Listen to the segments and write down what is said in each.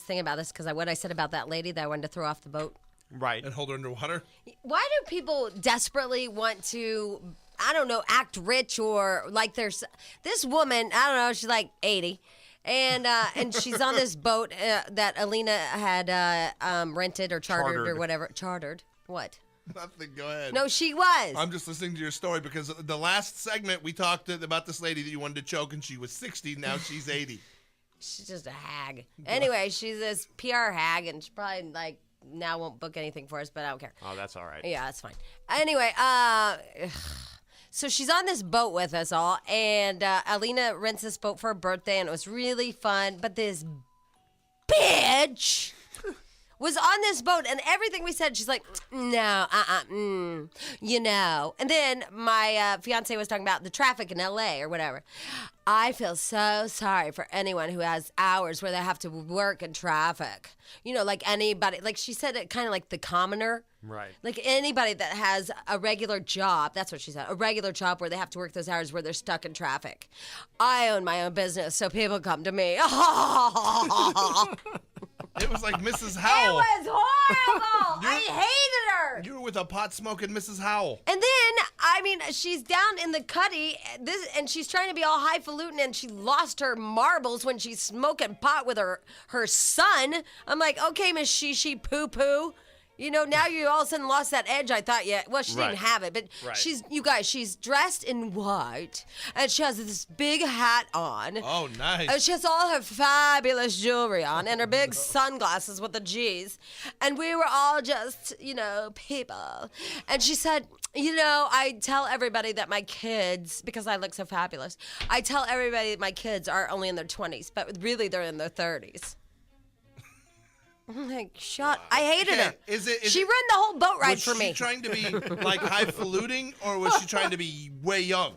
Thinking about this because what I said about that lady that I wanted to throw off the boat. Right. And hold her underwater? Why do people desperately want to, I don't know, act rich or like there's this woman, I don't know, she's like 80. And she's on this boat that Alina had rented or chartered or whatever. Chartered? What? Nothing. Go ahead. No, she was. I'm just listening to your story because the last segment we talked about this lady that you wanted to choke and she was 60. Now she's 80. She's just a hag. Anyway, she's this PR hag and she probably now won't book anything for us, but I don't care. Oh, that's all right. Yeah, that's fine. Anyway, so she's on this boat with us all, and Alina rents this boat for her birthday, and it was really fun. But this bitch was on this boat, and everything we said, she's like, no, you know. And then my fiance was talking about the traffic in L.A. or whatever. I feel so sorry for anyone who has hours where they have to work in traffic. You know, like anybody, like she said it kind of like the commoner. Right. Like anybody that has a regular job, that's what she said, a regular job where they have to work those hours where they're stuck in traffic. I own my own business, so people come to me. It was like Mrs. It Howell. was horrible. I hated her. You were with a pot-smoking Mrs. Howell. And then, I mean, she's down in the cuddy, and she's trying to be all highfalutin, and she lost her marbles when she's smoking pot with her son. I'm like, okay, Miss Shishi Poo Poo. You know, now you all of a sudden lost that edge. I thought, well, she didn't have it, but she's dressed in white, and she has this big hat on. Oh, nice. And she has all her fabulous jewelry on, and her big sunglasses with the G's. And we were all just, people. And she said, I tell everybody that my kids, because I look so fabulous, I tell everybody that my kids are only in their 20s, but really they're in their 30s. I'm like, I hated her. She ruined the whole boat ride for me. Was she trying to be like highfalutin, or was she trying to be way young?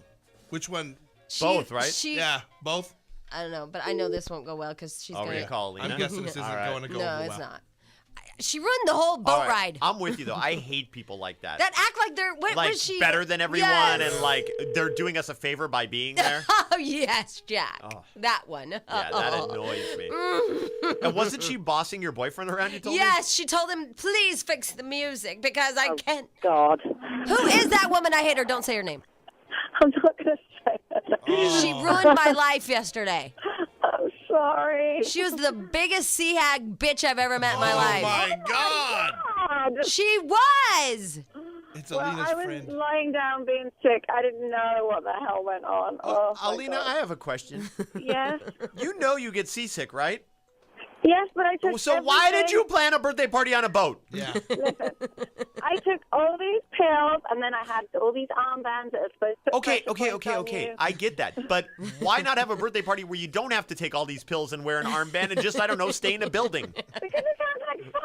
Which one? Both, right? Yeah, both. I don't know, but I know this won't go well because she's going to call Alina? I'm guessing this isn't going to go well. No, it's not. She ruined the whole boat ride. I'm with you, though. I hate people like that. That act like they're was she better than everyone, yes. and like they're doing us a favor by being there. Oh yes, Jack. Oh. That one. Yeah, that annoys me. And wasn't she bossing your boyfriend around? You told me. Yes, she told him, "Please fix the music because I can't." God. Who is that woman? I hate her. Don't say her name. I'm not going to say it. She ruined my life yesterday. I'm sorry. She was the biggest sea hag bitch I've ever met in my life. Oh my God. She was. It's Well, Alina's I was friend. lying down being sick. I didn't know what the hell went on. Oh, my Alina, God. I have a question. Yes? You know you get seasick, right? Yes, but I took So why did you plan a birthday party on a boat? Yeah. Listen, I took all these pills, and then I had all these armbands that are supposed to put pressure points on you. I get that. But why not have a birthday party where you don't have to take all these pills and wear an armband and just, I don't know, stay in a building? Because it sounds like fun.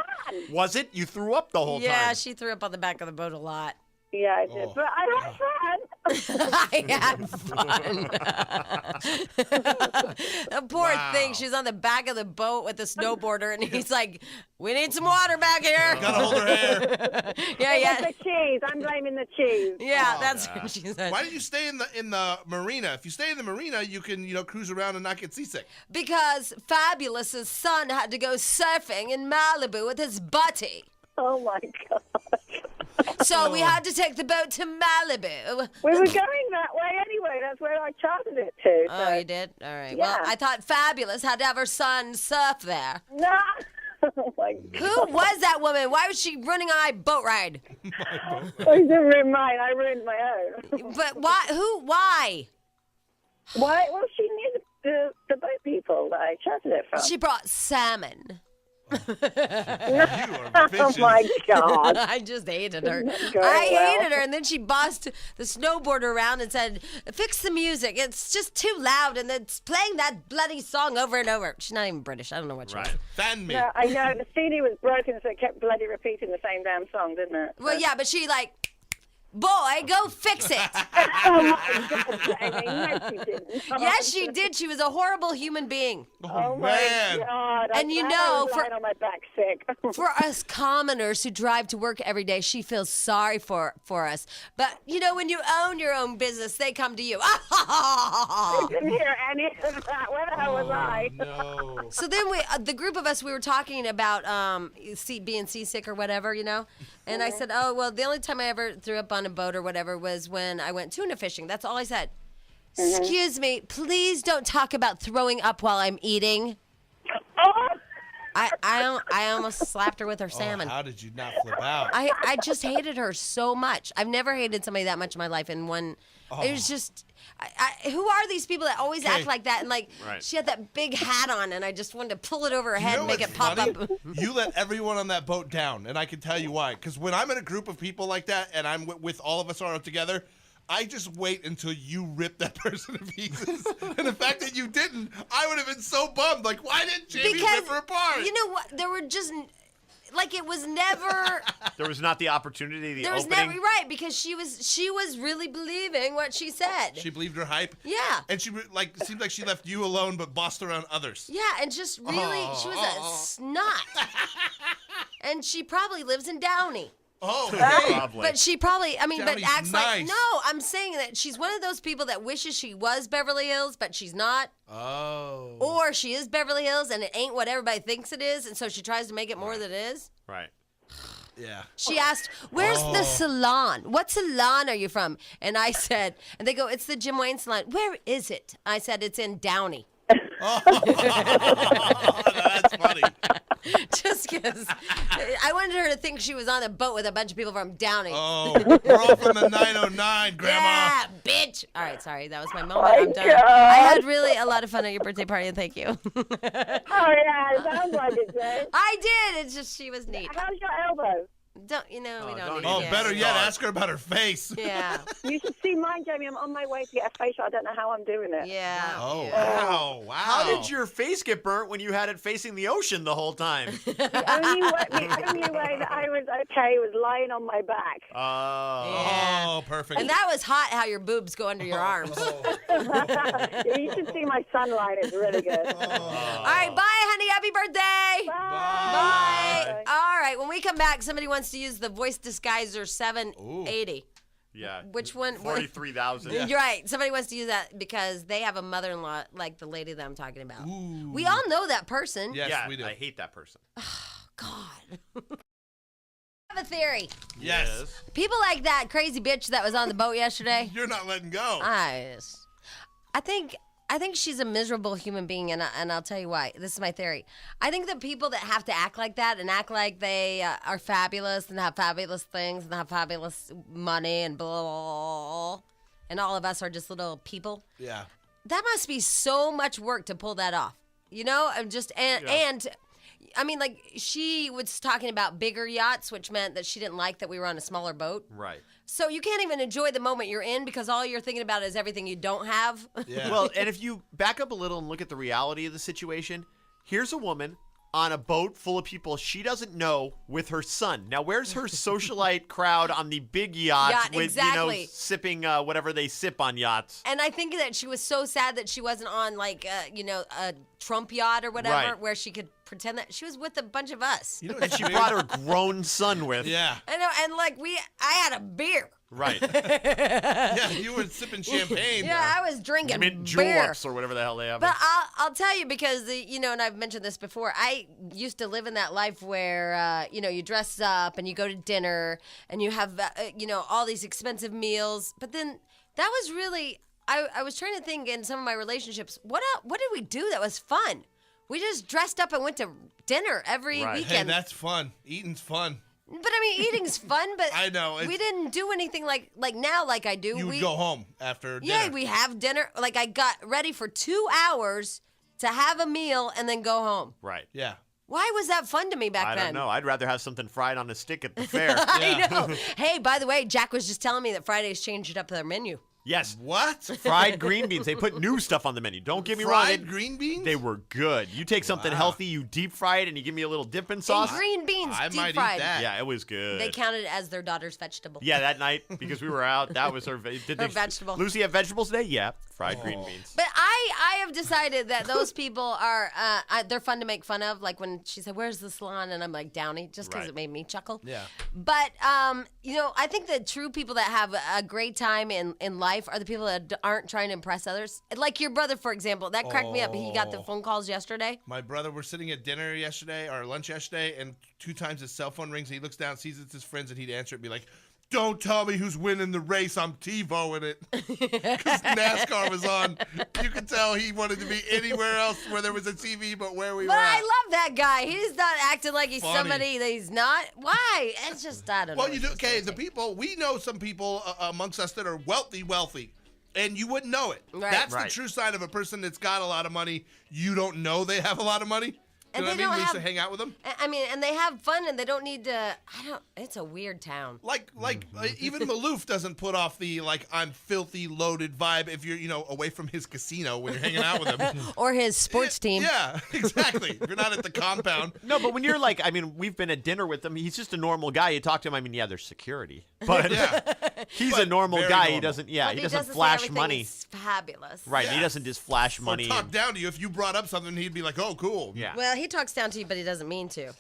Was it? You threw up the whole time. Yeah, she threw up on the back of the boat a lot. Yeah, I did. But I had fun. I had fun. The poor thing. She's on the back of the boat with the snowboarder, and he's like, "We need some water back here." Gotta hold her hair. Yeah. The cheese. I'm blaming the cheese. Yeah, that's what she said. Why did you stay in the marina? If you stay in the marina, you can cruise around and not get seasick. Because Fabulous's son had to go surfing in Malibu with his buddy. Oh, my God. So we had to take the boat to Malibu. We were going that way anyway. That's where I chartered it to. Oh, you did? All right. Yeah. Well, I thought Fabulous had to have her son surf there. No. Oh, my God. Who was that woman? Why was she running on my boat ride? I didn't ruin mine. I ruined my own. But why? Who? Why? Why? Well, she knew the boat people that I chartered it from. She brought salmon. You are Oh, my God. I just hated her. Didn't go I well. hated her. And then she bossed the snowboarder around and said, "Fix the music. It's just too loud. And it's playing that bloody song over and over." She's not even British. I don't know what she is. Fan me. No, I know. The CD was broken, so it kept bloody repeating the same damn song, didn't it? Well, yeah, but she boy, go fix it. Oh my God, Jamie. No, she didn't. Yes, she did. She was a horrible human being. Oh man. my God. And you I'm know, glad I was for- lying on my back sick. For us commoners who drive to work every day, she feels sorry for us. But, you know, when you own your own business, they come to you. I didn't hear any of that. Where the hell was I? No. So then the group of us, we were talking about being seasick or whatever, you know. And I said, oh, well, the only time I ever threw up on a boat or whatever was when I went tuna fishing. That's all I said. Excuse me, please don't talk about throwing up while I'm eating. Oh, I almost slapped her with her salmon. How did you not flip out? I just hated her so much. I've never hated somebody that much in my life. And one, it was just, who are these people that always act like that? And like, she had that big hat on, and I just wanted to pull it over her head and make it pop up. You let everyone on that boat down, and I can tell you why. Because when I'm in a group of people like that, and I'm with all of us on it together, I just wait until you rip that person to pieces. And the fact that you didn't, I would have been so bummed. Like, why didn't Jamie rip her apart? You know what? There were just, like, it was never. There was not the opportunity, the There was opening. never, right, because she was really believing what she said. She believed her hype. Yeah. And she seemed like she left you alone, but bossed around others. Yeah, and just really, she was a snot. And she probably lives in Downey. Oh, hey. Probably. But she probably, I mean, but Downey's acts like, nice. no, I'm saying that she's one of those people that wishes she was Beverly Hills, but she's not. Oh. Or she is Beverly Hills and it ain't what everybody thinks it is, and so she tries to make it more than it is. Right. Yeah. She asked, where's the salon? What salon are you from? And I said, and they go, it's the Jim Wayne salon. Where is it? I said, it's in Downey. That's funny. Just because I wanted her to think she was on a boat with a bunch of people from Downey. Oh, we're all from the 909, Grandma. Yeah, bitch. All right, sorry. That was my moment. my I'm done. God. I had really a lot of fun at your birthday party, and thank you. oh yeah, it sounds like it, Jay. I did. It's just she was neat. How's your elbow? Don't we don't don't need Oh, to- better yet, God. ask her about her face. Yeah. You should see mine, Jamie. I'm on my way to get a facial. I don't know how I'm doing it. Yeah. Oh, yeah. wow. How did your face get burnt when you had it facing the ocean the whole time? The only way that I was okay was lying on my back. Yeah. Oh, perfect. And that was hot how your boobs go under your arms. Yeah, you should see my sunlight. It's really good. All right, bye, honey. Happy birthday. Bye. All right, when we come back, somebody wants to use the voice disguiser 780. Yeah. Which one? 43,000. You're right. Somebody wants to use that because they have a mother-in-law like the lady that I'm talking about. Ooh. We all know that person. Yes, Yeah, we do. I hate that person. God. I have a theory. Yes. People like that crazy bitch that was on the boat yesterday. You're not letting go. I think she's a miserable human being, and I'll tell you why. This is my theory. I think the people that have to act like that and act like they are fabulous and have fabulous things and have fabulous money and blah, blah, blah, and all of us are just little people. Yeah. That must be so much work to pull that off. You know, and I mean, like, she was talking about bigger yachts, which meant that she didn't like that we were on a smaller boat. Right. So you can't even enjoy the moment you're in because all you're thinking about is everything you don't have. Yeah. Well, and if you back up a little and look at the reality of the situation, here's a woman on a boat full of people she doesn't know with her son. Now, where's her socialite crowd on the big yacht with, exactly. sipping whatever they sip on yachts? And I think that she was so sad that she wasn't on, like, a Trump yacht or whatever, Right. where she could pretend that she was with a bunch of us. You know, And she brought her grown son with. Yeah. I know, and like I had a beer. Right. Yeah, you were sipping champagne. Yeah, I was drinking Mint beer. juleps or whatever the hell they have. But I'll tell you because, and I've mentioned this before, I used to live in that life where, you dress up and you go to dinner and you have, all these expensive meals. But then that was really, I was trying to think in some of my relationships, what did we do that was fun? We just dressed up and went to dinner every Right. Hey, weekend. that's fun. Eating's fun. But I mean, eating's fun, but I know, we didn't do anything like now like I do. You would go home after dinner. Yeah, we have dinner. Like I got ready for 2 hours to have a meal and then go home. right. Yeah. Why was that fun to me back I then? don't know. I'd rather have something fried on a stick at the fair. I know. Hey, by the way, Jack was just telling me that Fridays changed up their menu. Yes. What? Fried green beans. They put new stuff on the menu. Don't get me wrong. Fried green beans? They were good. You take something healthy, you deep fry it, and you give me a little dipping sauce. And green beans, I deep might fried. eat that. Yeah, it was good. They counted as their daughter's vegetable. Yeah, that night, because we were out, that was her. Her vegetable. Lucy have vegetables today? Yeah, fried green beans. But I have decided that those people are they're fun to make fun of. Like when she said, "Where's the salon?" and I'm like, "Downey," just because Right. it made me chuckle. Yeah. But I think the true people that have a great time in life are the people that aren't trying to impress others. Like your brother, for example, that cracked me up. He got the phone calls yesterday. My brother, we're sitting at dinner yesterday, or lunch yesterday, and 2 times his cell phone rings. He looks down, sees it's his friends, and he'd answer it and be like, "Don't tell me who's winning the race. I'm TiVoing it." Because NASCAR was on. You could tell he wanted to be anywhere else where there was a TV but where we But were at. I love that guy. He's not acting like he's Funny. somebody that he's not. Why? It's just, I don't know. Well, you do. Okay, the people, we know some people amongst us that are wealthy, and you wouldn't know it. Right. That's Right. the true sign of a person that's got a lot of money. You don't know they have a lot of money. You And know they what I mean? don't We used have- to hang out with them. I mean, and they have fun and they don't need to, it's a weird town. Like even Maloof doesn't put off the I'm filthy loaded vibe if you're away from his casino when you're hanging out with him. Or his sports team. Yeah, exactly. If you're not at the compound. No, but when you're we've been at dinner with him. He's just a normal guy. You talk to him. Yeah, there's security, but Yeah. he's But a normal very guy. normal. He doesn't. Yeah, But he doesn't say flash everything money. is fabulous. Right. He Yeah. doesn't just flash Or money. talk down to you. If you brought up something, he'd be like, "Oh, cool." Yeah. Well, he talks down to you, but he doesn't mean to.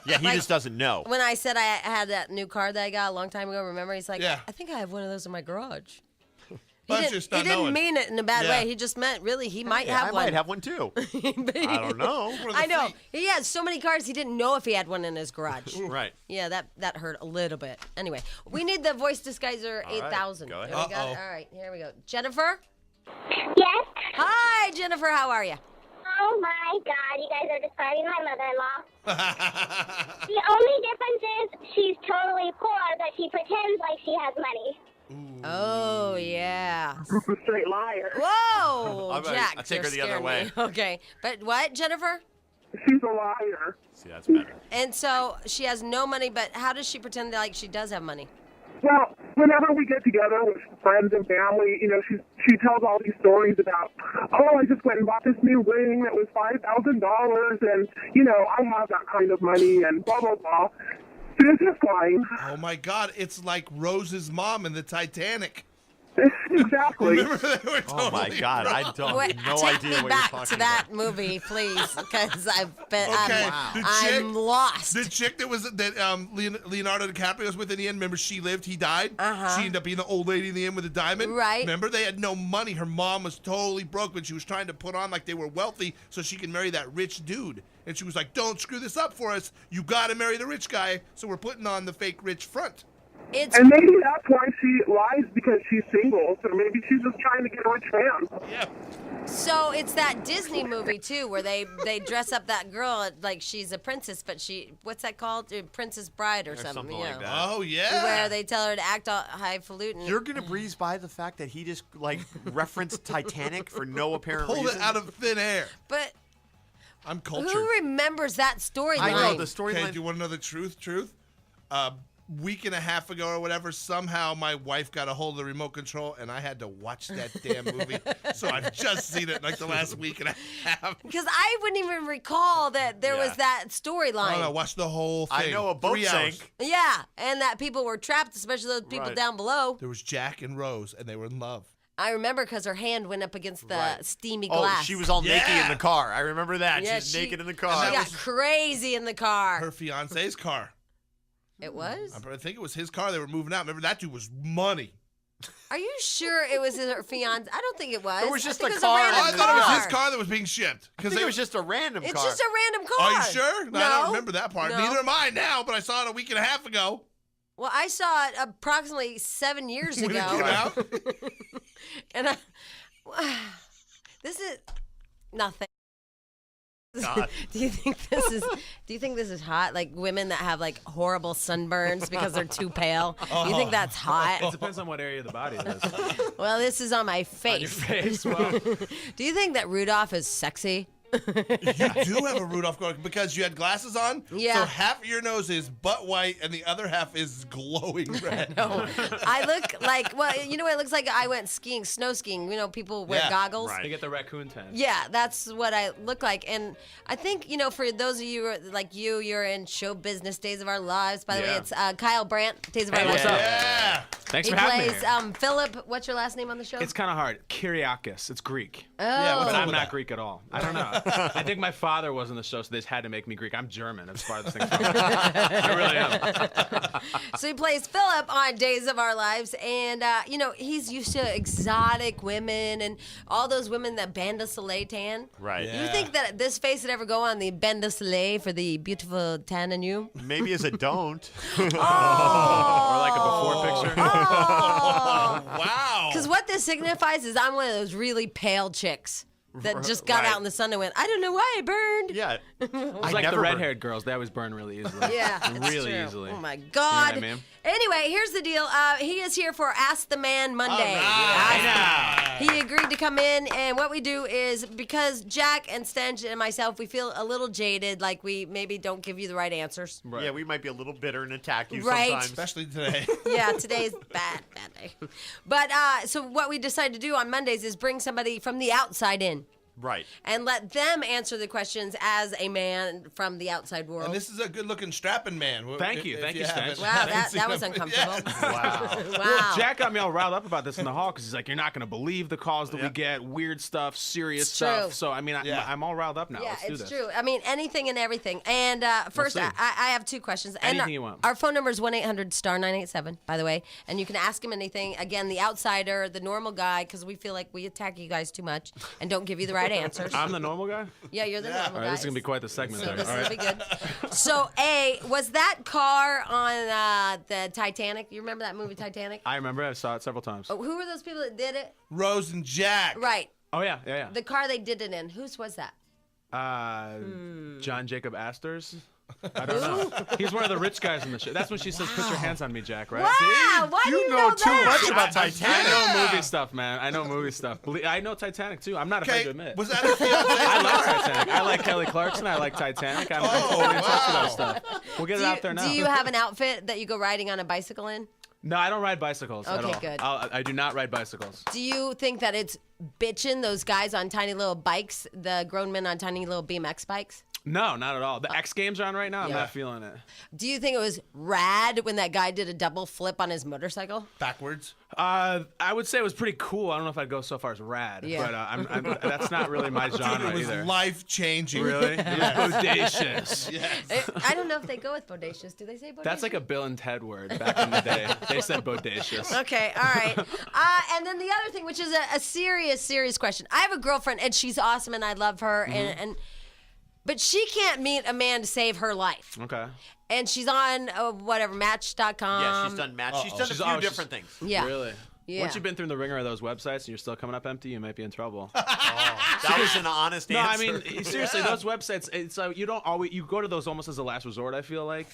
Yeah. He just doesn't know. When I said I had that new car that I got a long time ago, remember? He's like, Yeah. I think I have one of those in my garage. That's just not he didn't knowing. mean it in a bad Yeah. way. He just meant, really, he might Yeah, have I one. might have one too. I don't know. What are the I know. fleet? He has so many cars, he didn't know if he had one in his garage. Right. Yeah, that hurt a little bit. Anyway, we need the voice disguiser All right, 8,000. go ahead. There we go. Uh-oh. All right, here we go. Jennifer? Yes. Hi, Jennifer. How are you? Oh my God, you guys are describing my mother-in-law. The only difference is she's totally poor, but she pretends like she has money. Oh, yeah. A straight liar. Whoa, I'll Jack. take her you're the other scaring way. me. Okay. But what, Jennifer? She's a liar. See, that's better. And so she has no money, but how does she pretend like she does have money? Well, whenever we get together with friends and family, she tells all these stories about, oh, I just went and bought this new ring that was $5,000, and I have that kind of money, and blah blah blah. It's just lying. Oh my God! It's like Rose's mom in the Titanic. Exactly. Remember they were Oh my totally God! I wrong. don't Wait, no take idea me what back you're to talking that about. movie, please, because I've been Okay, I'm, the chick- I'm lost. The chick that Leonardo DiCaprio was with in the end, remember she lived, he died? Uh-huh. She ended up being the old lady in the end with a diamond? Right. Remember, they had no money. Her mom was totally broke, but she was trying to put on like they were wealthy so she could marry that rich dude. And she was like, don't screw this up for us. You got to marry the rich guy, so we're putting on the fake rich front. It's And maybe that's why she lies, because she's single, so maybe she's just trying to get a rich man. Yeah. so it's that Disney movie too, where they dress up that girl like she's a princess, but what's that called? Princess Bride or something, something you like know. that. Oh, yeah. Where they tell her to act all highfalutin. You're gonna breeze by the fact that he just referenced Titanic for no apparent Pulled reason. it out of thin air. But I'm cultured. who remembers that storyline? I know the Okay, storyline. do you want to know the truth? Week and a half ago or whatever, somehow my wife got a hold of the remote control and I had to watch that damn movie. So I've just seen it like the last week and a half. Because I wouldn't even recall that there was that storyline. I watched the whole thing. I know a boat 3 hours. sank. Yeah, and that people were trapped, especially those people Right. down below. There was Jack and Rose and they were in love. I remember because her hand went up against the Right. steamy Oh, glass. she was all naked in Yeah. the car. I remember that. Yeah, she was naked in the car. She that got was- crazy in the car. Her fiance's car. It was? I think it was his car. They were moving out. Remember, that dude was money. Are you sure it was her fiance? I don't think it was. It was I just think a it was car a Oh, random I and thought it was car. his car that was being shipped. I think it was just a random It's car. just a random car. Are you sure? No. I don't remember that part. No. Neither am I now, but I saw it a week and a half ago. Well, I saw it approximately 7 years When it ago. came out. And this is nothing. God. Do you think this is hot? Like women that have like horrible sunburns because they're too pale. Do you think that's It hot? depends on what area of the body it is. Well, this is on my face. On your face. Well, Do you think that Rudolph is sexy? You do have a Rudolph going because you had glasses on. Yeah. So half of your nose is butt white and the other half is glowing red. I look like, well, you know what it looks like? I went skiing, snow skiing. You know, people wear goggles. Right. You get the raccoon tan. Yeah, that's what I look like. And I think, you know, for those of you who are like you're in show business, Days of Our Lives. By the way, Yeah. it's Kyle Brandt, Days of Our Hey, Lives. what's up? Yeah. Thanks He for having me plays here. Philip. What's your last name on the show? It's kind of hard. Kyriakis. It's Greek. Yeah, what's But up I'm with not that? Greek at all. I don't know. I think my father was in the show, so they just had to make me Greek. I'm German as far as things go. I really am. So he plays Philip on Days of Our Lives, and you know he's used to exotic women and all those women that Bain de Soleil tan. Right. Yeah. You think that this face would ever go on the Bain de Soleil for the beautiful tan in you? Maybe as a don't. Or like a before picture. Oh! Wow. Because what this signifies is I'm one of those really pale chicks that just got Right. out in the sun and went, I don't know why I burned. Yeah. It's like the red-haired girls. They always burn really easily. Yeah, it's really true. easily. Oh my You know God. what I mean? Anyway, here's the deal. He is here for Ask the Man Monday. He agreed to come in, and what we do is because Jack and Stench and myself, we feel a little jaded, like we maybe don't give you the right answers. Right. Yeah, we might be a little bitter and attack you Right. sometimes. Especially today. Yeah, today's bad day. But so what we decided to do on Mondays is bring somebody from the outside in. Right. And let them answer the questions as a man from the outside world. And this is a good-looking strapping man. Thank you. If Thank you, haven't- Stench. Wow, haven't that seen was him. uncomfortable. Wow. Wow. Jack got me all riled up about this in the hall because he's like, "You're not gonna believe the calls that Yeah. we get, weird stuff, serious It's stuff." true. So I mean, Yeah. I'm all riled up now. Yeah, Let's do it's this. true. I mean, anything and everything. And first, see. I have two questions. And Anything you want. Our phone number is 1-800-STAR-987, by the way. And you can ask him anything. Again, the outsider, the normal guy, because we feel like we attack you guys too much and don't give you the right answers. I'm the normal guy. Yeah, you're the normal All guy. right, this is gonna be quite the segment So there. this All will right. be good. So, A, was that car on the Titanic? You remember that movie Titanic? I remember. I saw it several times. Oh, who were those people that did it? Rose and Jack. Right. Oh yeah, yeah, The car they did it in. Whose was that? yeah. John Jacob Astor's. I don't know. He's one of the rich guys in the show. That's when she says, "Put your hands on me, Jack." Right? Wow! Why do you know too that? much about Titanic. I know movie stuff, man. I know movie stuff. I know Titanic too. I'm not afraid Okay, to admit. was that a fiance? I like Titanic. I like Kelly Clarkson. I like Titanic. I'm totally in touch with that stuff. We'll get it out there now. Do you have an outfit that you go riding on a bicycle in? No, I don't ride bicycles at Okay, all. good. I do not ride bicycles. Do you think that it's bitchin' those guys on tiny little bikes, the grown men on tiny little BMX bikes? No, not at all. The X Games are on right now. I'm Yeah. not feeling it. Do you think it was rad when that guy did a double flip on his motorcycle? Backwards. I would say it was pretty cool. I don't know if I'd go so far as rad, Yeah. but that's not really my genre It was either. life-changing. Really? It was bodacious. I don't know if they go with bodacious. Do they say bodacious? That's like a Bill and Ted word back in the day. They said bodacious. Okay, all right. And then the other thing, which is a serious question. I have a girlfriend, and she's awesome, and I love her, and but she can't meet a man to save her life. Okay. And she's on Match.com. Yeah, she's done match. She's done a She's- few she's- different things. Yeah. Really? Yeah. Once you've been through the ringer of those websites and you're still coming up empty, you might be in trouble. That was an honest No, I answer. mean seriously, those websites. It's you don't always you go to those almost as a last resort. I feel like,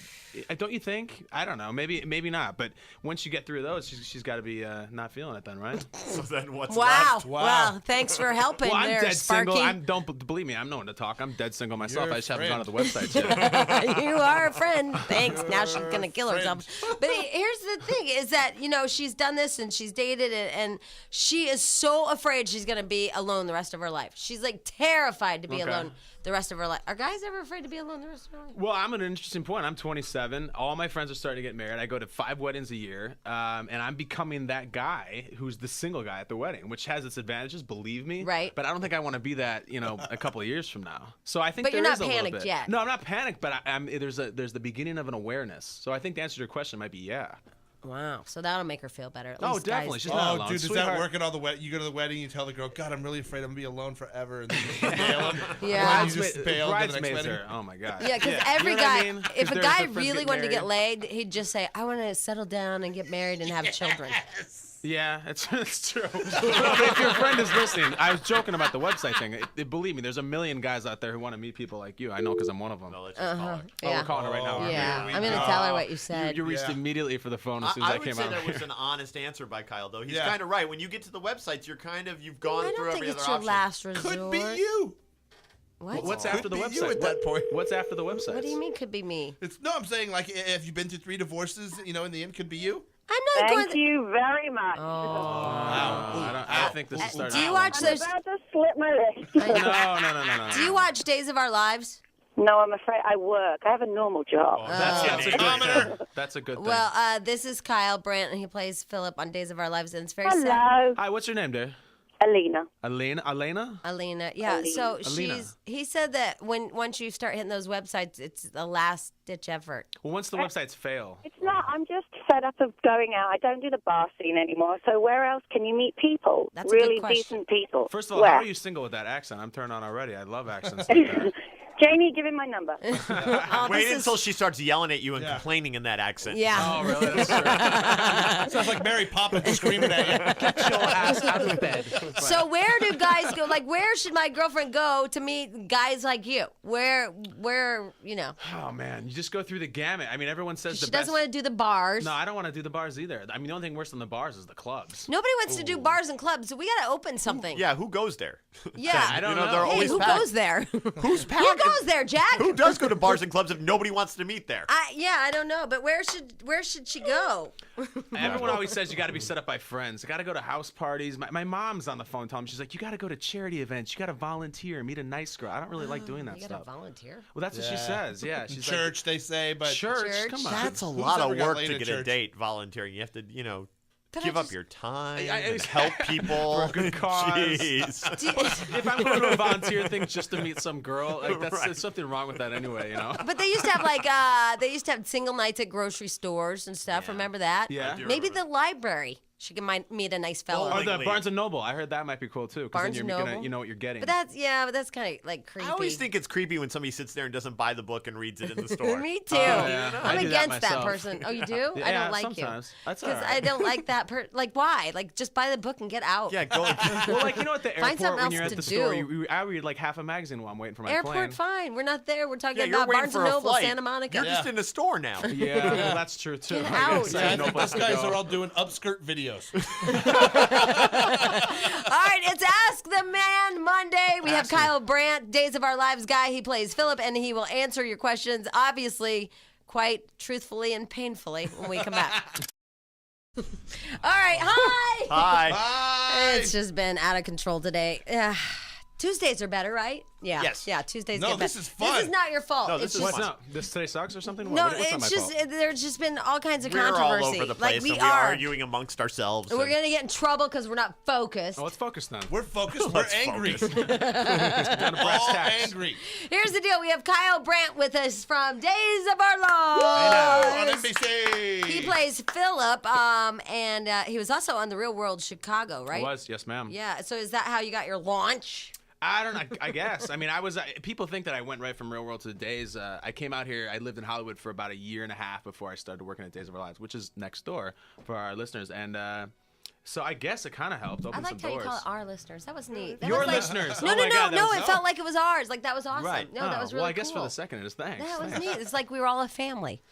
don't you think? I don't know. Maybe not. But once you get through those, she's got to be not feeling it then, right? So then what's Wow. left? Wow. Well, thanks for helping Well, I'm there, dead Sparky. single. Don't believe me. I'm no one to talk. I'm dead single myself. You're I a just haven't friend. gone to the websites yet. You are a friend. Thanks. Now she's gonna kill Friend. herself. But here's the thing: is that she's done this and she's dated and she is so afraid she's gonna be alone the rest of her life. She's like terrified to be Okay. alone the rest of her life. Are guys ever afraid to be alone the rest of their life? Well, I'm at an interesting point. I'm 27. All my friends are starting to get married. I go to 5 weddings a year, and I'm becoming that guy who's the single guy at the wedding, which has its advantages, believe me. Right. But I don't think I want to be that, a couple of years from now. So I think But you're there not is a little panicked bit. yet. No, I'm not panicked, but there's the beginning of an awareness. So I think the answer to your question might be yeah. Wow. So that'll make her feel better. At Oh, least definitely. Guys She's do. not Oh, alone. dude, does Sweetheart. that work at all the wedding? You go to the wedding, you tell the girl, God, I'm really afraid I'm going to be alone forever. And then you just bail him. Yeah. And then you just bail to the next Bridesmaids wedding. are, oh my God. Yeah, because You every know what guy, I mean? if 'Cause a their guy friends really wanted to get married. laid, he'd just say, "I want to settle down and get married and have children." Yeah, it's true. If your friend is listening, I was joking about the website thing. Believe me, there's a million guys out there who want to meet people like you. I know because I'm one of them. No, let's just call her. Oh, Yeah. we're calling it right now. aren't we? Yeah, Here we I'm gonna go. tell her what you said. You reached Yeah. immediately for the phone as soon as I, I would came say out. that was an honest answer by Kyle, though. He's Yeah. kind of right. When you get to the websites, you've gone I through don't think every it's other your option. last resort. Could be you. What? What's after the Could be you website? at that point. What's after the website? What do you mean could be me? I'm saying like if you've been through 3 divorces, in the end could be you. I'm not going Thank you very much. I think this is starting. Do you watch I'm those? about to slip my wrist. No. Do you watch Days of Our Lives? No, I'm afraid I work. I have a normal job. That's a good Commoner. thing. That's a good thing. Well, this is Kyle Brandt, and he plays Philip on Days of Our Lives, and it's very sad. Hello, Hi, what's your name, dear? Alina. Elena? Alina, yeah. Alina. So Alina. he said that once you start hitting those websites, it's the last ditch effort. Well, once the websites fail. It's not. I'm just fed up of going out. I don't do the bar scene anymore. So where else can you meet people? That's a good really question. decent people. First of all, Where? how are you single with that accent? I'm turned on already. I love accents like that. Jamie, give him my number. Wait until she starts yelling at you and complaining in that accent. Yeah. Oh, really? That's true. Sounds like Mary Poppins screaming at you. Get your ass out of bed. So where do guys go? Like, where should my girlfriend go to meet guys like you? Where, Oh, man. You just go through the gamut. I mean, everyone says She the doesn't best. want to do the bars. No, I don't want to do the bars either. I mean, the only thing worse than the bars is the clubs. Nobody wants to do bars and clubs, so we got to open something. Yeah, who goes there? Yeah. I don't They're know. Hey, always who packed. goes there? Who's Who packed? goes there, Jack? Who does go to bars and clubs if nobody wants to meet there? I don't know, but where should she go? Everyone always says you got to be set up by friends. You got to go to house parties. My mom's on the phone telling me, she's like, you got to go to charity events. You got to volunteer, meet a nice girl. I don't really like doing that You got stuff. to volunteer. Well, that's what she says. Yeah, she's Church, they say, but like, church. Church. Come on. That's a Who's lot ever of got work laid to at get a church? date volunteering. You have to, But give I up just- your time I- and help people. For a good cause. Jeez. Do you- If I'm going to a volunteer thing just to meet some girl, like there's something wrong with that anyway, But they used to have single nights at grocery stores and stuff. Yeah. Remember that? Yeah. I do Maybe the library. She can meet a nice fella. Or the Bowling Barnes and Noble. I heard that might be cool too. 'Cause Barnes then and you're Noble? gonna, you know what you're getting. But that's kind of like creepy. I always think it's creepy when somebody sits there and doesn't buy the book and reads it in the store. Me too. yeah. I I'm do that against that myself. person. Oh, you do? I Yeah, don't like sometimes. you. That's all Because right. I don't like that Like, why? Like, just buy the book and get out. Yeah, go. Well, like you know, at the Find airport something when you're else at the to store, do. I read like half a magazine while I'm waiting for my Airport, plane. fine. We're not there. We're talking Yeah, you're about waiting Barnes for and a Noble, flight. Santa Monica. You're just in a store now. Yeah, well, that's true too. Get I out. guess I Yeah, I have no think place those to guys go. are all doing upskirt videos. All right, it's Ask the Man Monday. We have Ask me. Kyle Brandt, Days of Our Lives guy. He plays Philip, and he will answer your questions, obviously, quite truthfully and painfully when we come back. All right, hi. Hi. Bye. It's just been out of control today. Tuesdays are better, right? Yeah. Yes. Yeah, Tuesdays No, get this better. is fun. This is not your fault. No, it's this is just, fun. What's up? This today sucks or something? No, What's not my it's just fault? there's just been all kinds of We're all controversy. over the place, like we and we're are. arguing amongst ourselves. We're and- gonna get in trouble because we're not focused. Oh, let's focus then. We're focused. We're Let's angry. focus. Down to brass All tacks. angry. Here's the deal: we have Kyle Brandt with us from Days of Our On Lives. NBC. He plays Philip, and he was also on The Real World Chicago, right? It was, yes, ma'am. Yeah. So is that how you got your launch? I don't know. I guess. I mean, people think that I went right from Real World to the Days. I came out here. I lived in Hollywood for about a year and a half before I started working at Days of Our Lives, which is next door for our listeners. And so I guess it kind of helped I open liked some how you doors. call it our listeners. That was neat. That Your was like- listeners. No, Oh no, my no, God, that no. was- It felt like it was ours. Like that was awesome. Right. No, that was really well, I guess cool. for the second it is. Thanks. That was Thanks. neat. It's like we were all a family.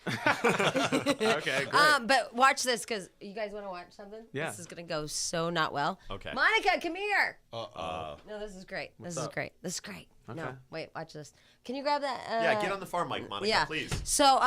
Okay, great. But watch this, because you guys want to watch something? Yeah. This is going to go so not well. Okay. Monica, come here. Uh-oh. No, this is great. This up? is great. This is great. No, Okay. wait, watch this. Can you grab that? Yeah, get on the far mic, Monica, yeah. please. So,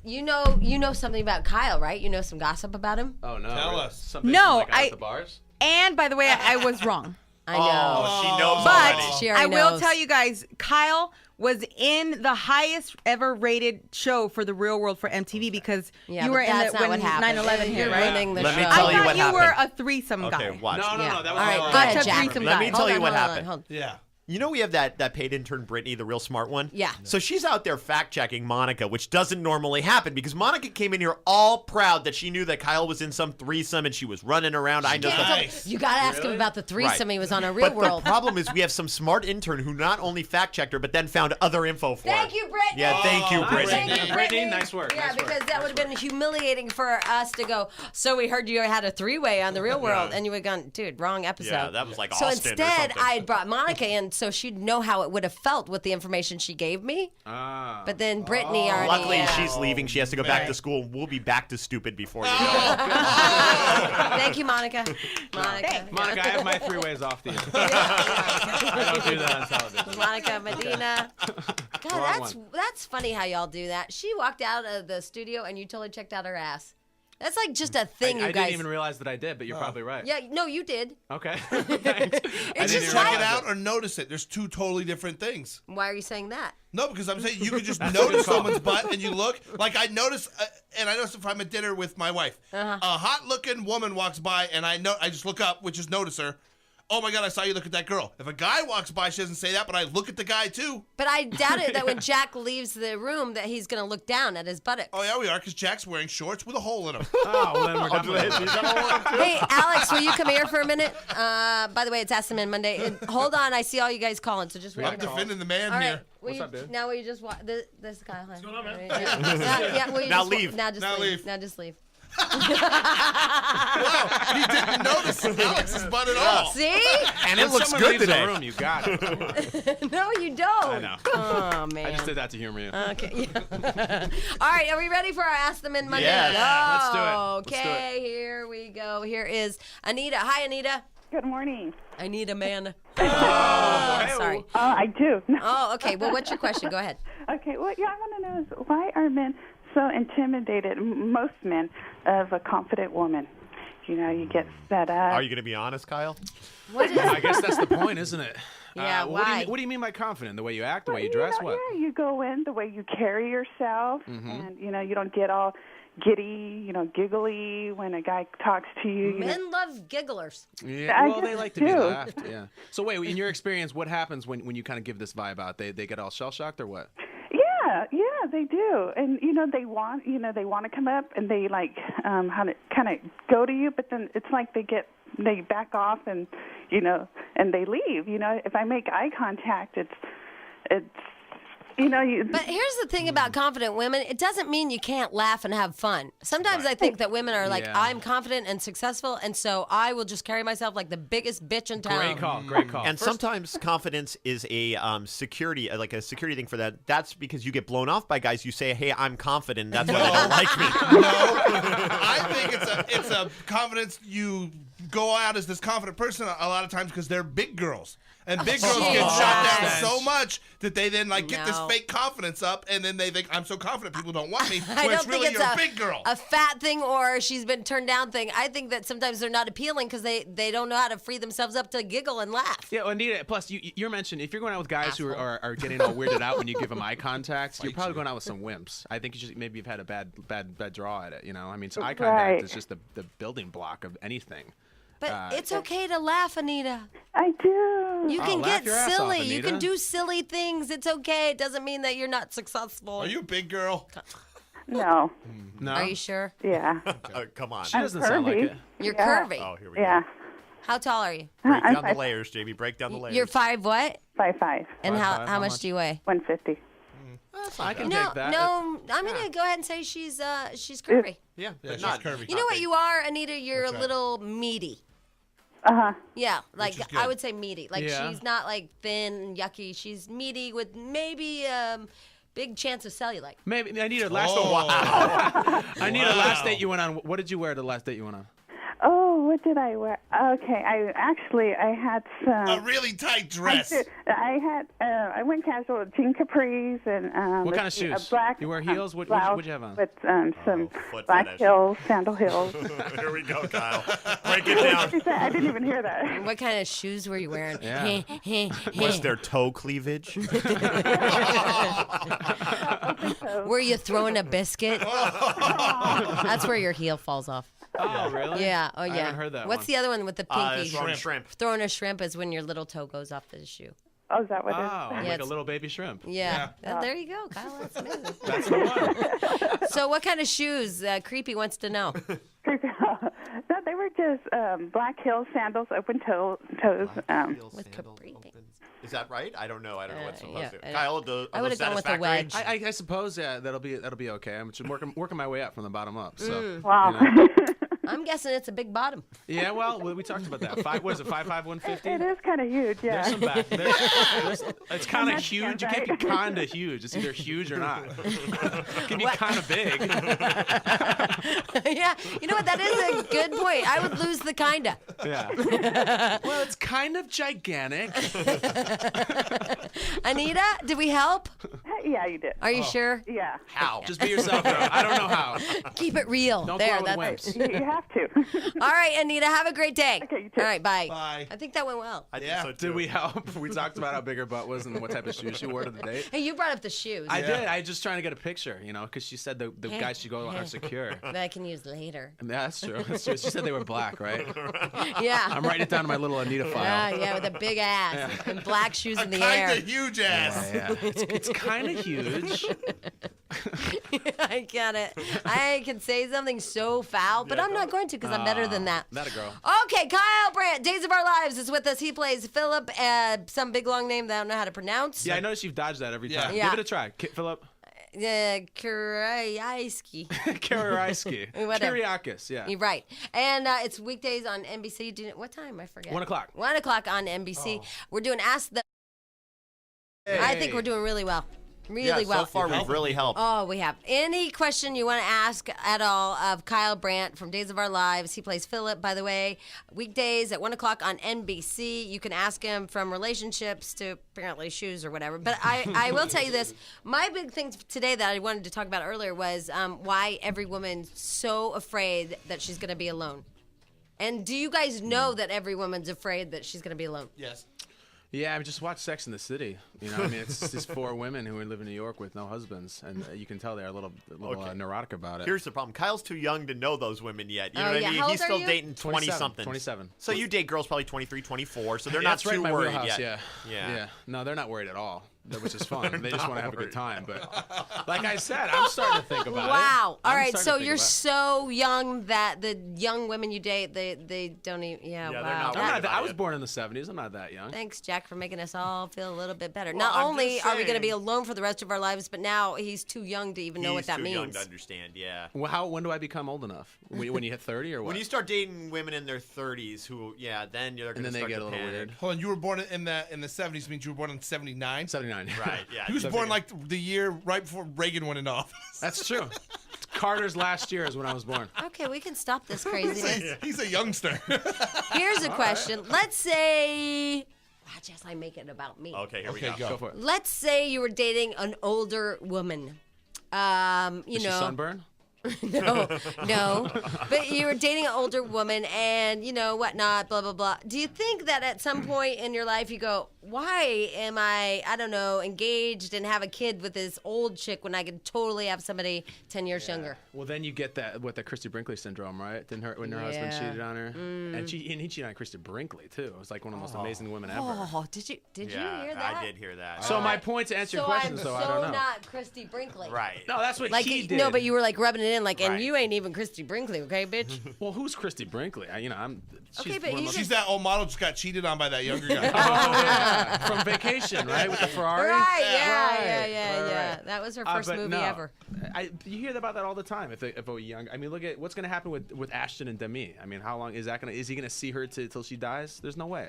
you know something about Kyle, right? You know some gossip about him? Oh no! Tell really? us. Something No, from, like, out I- at the bars. And by the way, I was wrong. I know. Oh, she knows But already. She I already will knows. tell you guys, Kyle was in the highest ever rated show for the Real World for MTV because Yeah, you but were in that's the not when what happened. 9/11 hit, You're right? running the Let me show. tell I you thought what you were happened. a threesome Okay, guy. watch. No, Yeah. that All was right, all go ahead, Hot tub Jack. threesome Let guy. me tell you what Hold on, happened. hold on. Yeah. You know we have that paid intern Brittany, the real smart one? Yeah. So she's out there fact-checking Monica, which doesn't normally happen because Monica came in here all proud that she knew that Kyle was in some threesome and she was running around. I know Can't that. Nice. You got to ask him Really? about the threesome Right. he was on a Real But World. the problem is we have some smart intern who not only fact-checked her, but then found other info for her. Thank you, Brittany. Yeah, thank you, Oh, Brittany. Thank you, Brittany, nice work, Yeah, nice work, because that would have been humiliating for us to go, so we heard you had a three-way on The Real World, and you would have gone, dude, wrong episode. Yeah, that was like So Austin or instead, something. I had brought Monica in so she'd know how it would have felt with the information she gave me. Ah. But then Brittany already. Luckily, she's leaving. She has to go back to school. We'll be back to stupid before you go. Thank you, Monica. Monica, Monica, I have my 3 ways off the I don't do that on television. Monica Medina. God, Wrong that's funny how y'all do that. She walked out of the studio and you totally checked out her ass. That's like just a thing, you I guys. didn't even realize that I did, but you're probably right. Yeah, no, you did. Okay. Thanks. It's just Check like, it out or notice it. There's 2 totally different things. why are you saying that? No, because I'm saying you can just notice someone's butt and you look. Like I notice, and I notice if I'm at dinner with my wife, a hot-looking woman walks by and I just look up, which is notice her. Oh my God, I saw you look at that girl. If a guy walks by, she doesn't say that, but I look at the guy too. But I doubt it that when Jack leaves the room that he's going to look down at his buttocks. Oh yeah, we are, because Jack's wearing shorts with a hole in them. Oh, well, then we're definitely. Hey, Alex, will you come here for a minute? By the way, it's Ask the Man Monday. And hold on, I see all you guys calling, so just wait. I'm defending the man All right. here. What's up, dude? Now will you just watch this is Kyle? What's going on, man? Will you Now just leave. Now just Now leave. leave. Now just leave. Wow, he didn't notice Alex's butt at all. See? And it When looks someone good leaves today. The room, you got it. No, you don't. I know. Oh man. I just did that to humor you. Okay. Yeah. All right. Are we ready for our Ask the Men Monday? Yes. Let's do it. Let's do Okay. Here we go. Here is Anita. Hi, Anita. Good morning. I need a man. Sorry. I do. Oh, okay. Well, what's your question? Go ahead. Okay, what I want to know is why are men so intimidated, most men, of a confident woman? You know, you get set up. Are you going to be honest, Kyle? What is? I guess that's the point, isn't it? Yeah, What do you mean by confident? The way you act, the way you dress, know, what? Yeah, you go in, the way you carry yourself, and, you know, you don't get all giddy, you know, giggly when a guy talks to you. You know. Men love gigglers. Yeah, I well, they just like to be do. laughed. Yeah. So wait, in your experience, what happens when you kind of give this vibe out? They get all shell shocked or what? Yeah, they do, and you know they want to come up and they like how to kind of go to you, but then it's like they back off and you know and they leave. You know, if I make eye contact, it's you know you. But here's the thing about confident women. It doesn't mean you can't laugh and have fun. Sometimes I think that women are like, Yeah. I'm confident and successful, and so I will just carry myself like the biggest bitch in town. Great call. Great call. And sometimes confidence is a security, like a security thing for that. That's because you get blown off by guys. You say, "Hey, I'm confident." That's why they don't like me. No, I think it's a confidence. You go out as this confident person a lot of times because they're big girls. And big girls get shot down Stench. so much that they then like get this No. fake confidence up, and then they think I'm so confident people don't want me. I When don't it's really think it's you're a big girl. a fat thing or she's been turned down thing. I think that sometimes they're not appealing because they don't know how to free themselves up to giggle and laugh. Yeah, well, Anita, plus you're mentioning if you're going out with guys who are getting all weirded out when you give them eye contact, you're probably going out with some wimps. I think maybe you've had a bad draw at it, you know? I mean, so eye contact Right. is just the building block of anything. But it's okay to laugh, Anita. I do. You can laugh get your ass off, silly. You Anita. can do silly things. It's okay. It doesn't mean that you're not successful. Are you a big girl? No. No? Are you sure? Yeah. Come on. She doesn't sound like curvy. it. You're Yeah. curvy. Oh, here we Yeah. go. How tall are you? Break I'm down the 5'5". layers, Jamie. Break down the layers. You're 5 what? 5'5", And 5'5", how how much much? do you weigh? 150. I can No, take that. no. I'm gonna go ahead and say she's curvy. Yeah, Yeah, but she's not curvy. You know what you are, Anita? You're What's a that? little meaty. Yeah, like is I good. would say meaty. Like Yeah. she's not like thin and yucky. She's meaty with maybe big chance of cellulite. Maybe I need a last. Oh. Wow. I need a last Wow. date you went on. What did you wear the last date you went on? Oh, what did I wear? Okay, I had some. A really tight dress. I went casual with jean capris and What kind of let's see, shoes? A black. You wear heels? What'd you have on? With some foot black fetish. heels, sandal heels. Here we go, Kyle. Break it down. I didn't even hear that. What kind of shoes were you wearing? Yeah. Was there toe cleavage? Were you throwing a biscuit? That's where your heel falls off. Oh, really? Yeah. Oh, yeah. I haven't heard that What's one. the other one with the pinky? Shrimp. Throwing a shrimp is when your little toe goes off the shoe. Oh, is that what it Oh, is? Yeah, like a it's- little baby shrimp. Yeah. There you go, Kyle. That's amazing. That's the one. So, what kind of shoes? Creepy wants to know. No, they were just black heel sandals, open toes. With capri pants. Is that right? I don't know. I don't know what's supposed yeah, to. I- Kyle, I are those would've gone with a satisfactory? wedge. I suppose that'll be okay. I'm just working my way up from the bottom up. So Wow. you know. I'm guessing it's a big bottom. Yeah, well, we talked about that. What is it, 5'5", 150? It is kind of huge, yeah. There's some back. It's kind of huge. You can't be kind of huge. It's either huge or not. It can be kind of big. Yeah, you know what? That is a good point. I would lose the kinda. Yeah. Well, it's kind of gigantic. Anita, did we help? Yeah, you did. Are you sure? Yeah. How? Just be yourself, bro. I don't know how. Keep it real. Don't there, go out with that's wimps. You have to. all right, Anita. Have a great day. Okay, you too. All right, bye. Bye. I think that went well. I think Yeah. so too. Did we help? We talked about how big her butt was and what type of shoes she wore to the date. Hey, you brought up the shoes I did. I just trying to get a picture, because she said the guys she go hey. are secure. that I can use later. Yeah, that's true. That's true. She said they were black, right? Yeah. I'm writing it down in my little Anita file. Yeah, with a big ass and black shoes in the Kind air. of huge ass. Yeah, it's kind of huge. I get it. I can say something so foul, but I'm not going to because I'm better than that. That a girl. Okay, Kyle Brandt, Days of Our Lives is with us. He plays Philip, some big long name that I don't know how to pronounce. Yeah, I noticed you've dodged that every time. Yeah. Give it a try, Philip. Kiriaski. Kiriaski. Whatever. Kyriakis, yeah. You're right. And it's weekdays on NBC. What time? I forget. 1 o'clock. 1 o'clock on NBC. We're doing Ask the... I think we're doing really well. Really well. So far we've really helped. Oh, we have. Any question you want to ask at all of Kyle Brandt from Days of Our Lives? He plays Philip, by the way. Weekdays at 1 o'clock on NBC. You can ask him from relationships to apparently shoes or whatever. But I will tell you this. My big thing today that I wanted to talk about earlier was why every woman's so afraid that she's going to be alone. And do you guys know that every woman's afraid that she's going to be alone? Yes. Yeah, I just watched Sex in the City. It's just 4 women who live in New York with no husbands, and you can tell they're a little neurotic about it. Here's the problem. Kyle's too young to know those women yet. You know Oh, what yeah. I mean? How He's old are still you? dating 20-something. 27. So you date girls probably 23, 24, so they're Yeah, not that's right too in my worried wheelhouse, yet. Yeah. No, they're not worried at all. Which is fun. They just want to have a good worried. time. But like I said, I'm starting to think about it. Wow. All I'm right. starting So to think you're about it. so young that the young women you date, they don't even. Yeah. Yeah, they're wow. not I'm worried not about I was it. born in the 70s. I'm not that young. Thanks, Jack, for making us all feel a little bit better. Well, Not I'm only just are we going to be saying. alone for the rest of our lives, but now he's too young to even know what He's that too means. young to understand, yeah. Well, when do I become old enough? When you hit 30 or what? When you start dating women in their 30s who, then you're going to then they start get to a little panic. weird. Hold on, you were born in the 70s, means you were born in 79? 79. Right, yeah. He was born like the year right before Reagan went into office. That's true. Carter's last year is when I was born. Okay, we can stop this craziness. He's a youngster. Here's a question. Let's say. Watch as I make it about me. Okay, here we Okay, go. Go for it. Let's say you were dating an older woman. You Is she know. sunburn? No. But you were dating an older woman and, whatnot, blah, blah, blah. Do you think that at some point in your life you go, why am I don't know, engaged and have a kid with this old chick when I could totally have somebody 10 years younger? Well, then you get that with the Christy Brinkley syndrome, right? When her husband Yeah. cheated on her, and he cheated on Christy Brinkley too. It was like one of the most amazing women ever. Oh, did you Yeah, hear that? I did hear that. So my point to answer your question I'm is, so though, I don't know. not Christy Brinkley. Right. No, that's what Like, he did. no, but you were like rubbing it in, like, and Right. you ain't even Christy Brinkley, okay, bitch? Well, who's Christy Brinkley? Okay, but you She's that old model just got cheated on by that younger guy. Oh, yeah. From Vacation, right, with the Ferrari. Right, Right, yeah. right. That was her first But movie no. ever. You hear about that all the time. If a young, look at what's going to happen with Ashton and Demi. How long is that going to? Is he going to see her till she dies? There's no way.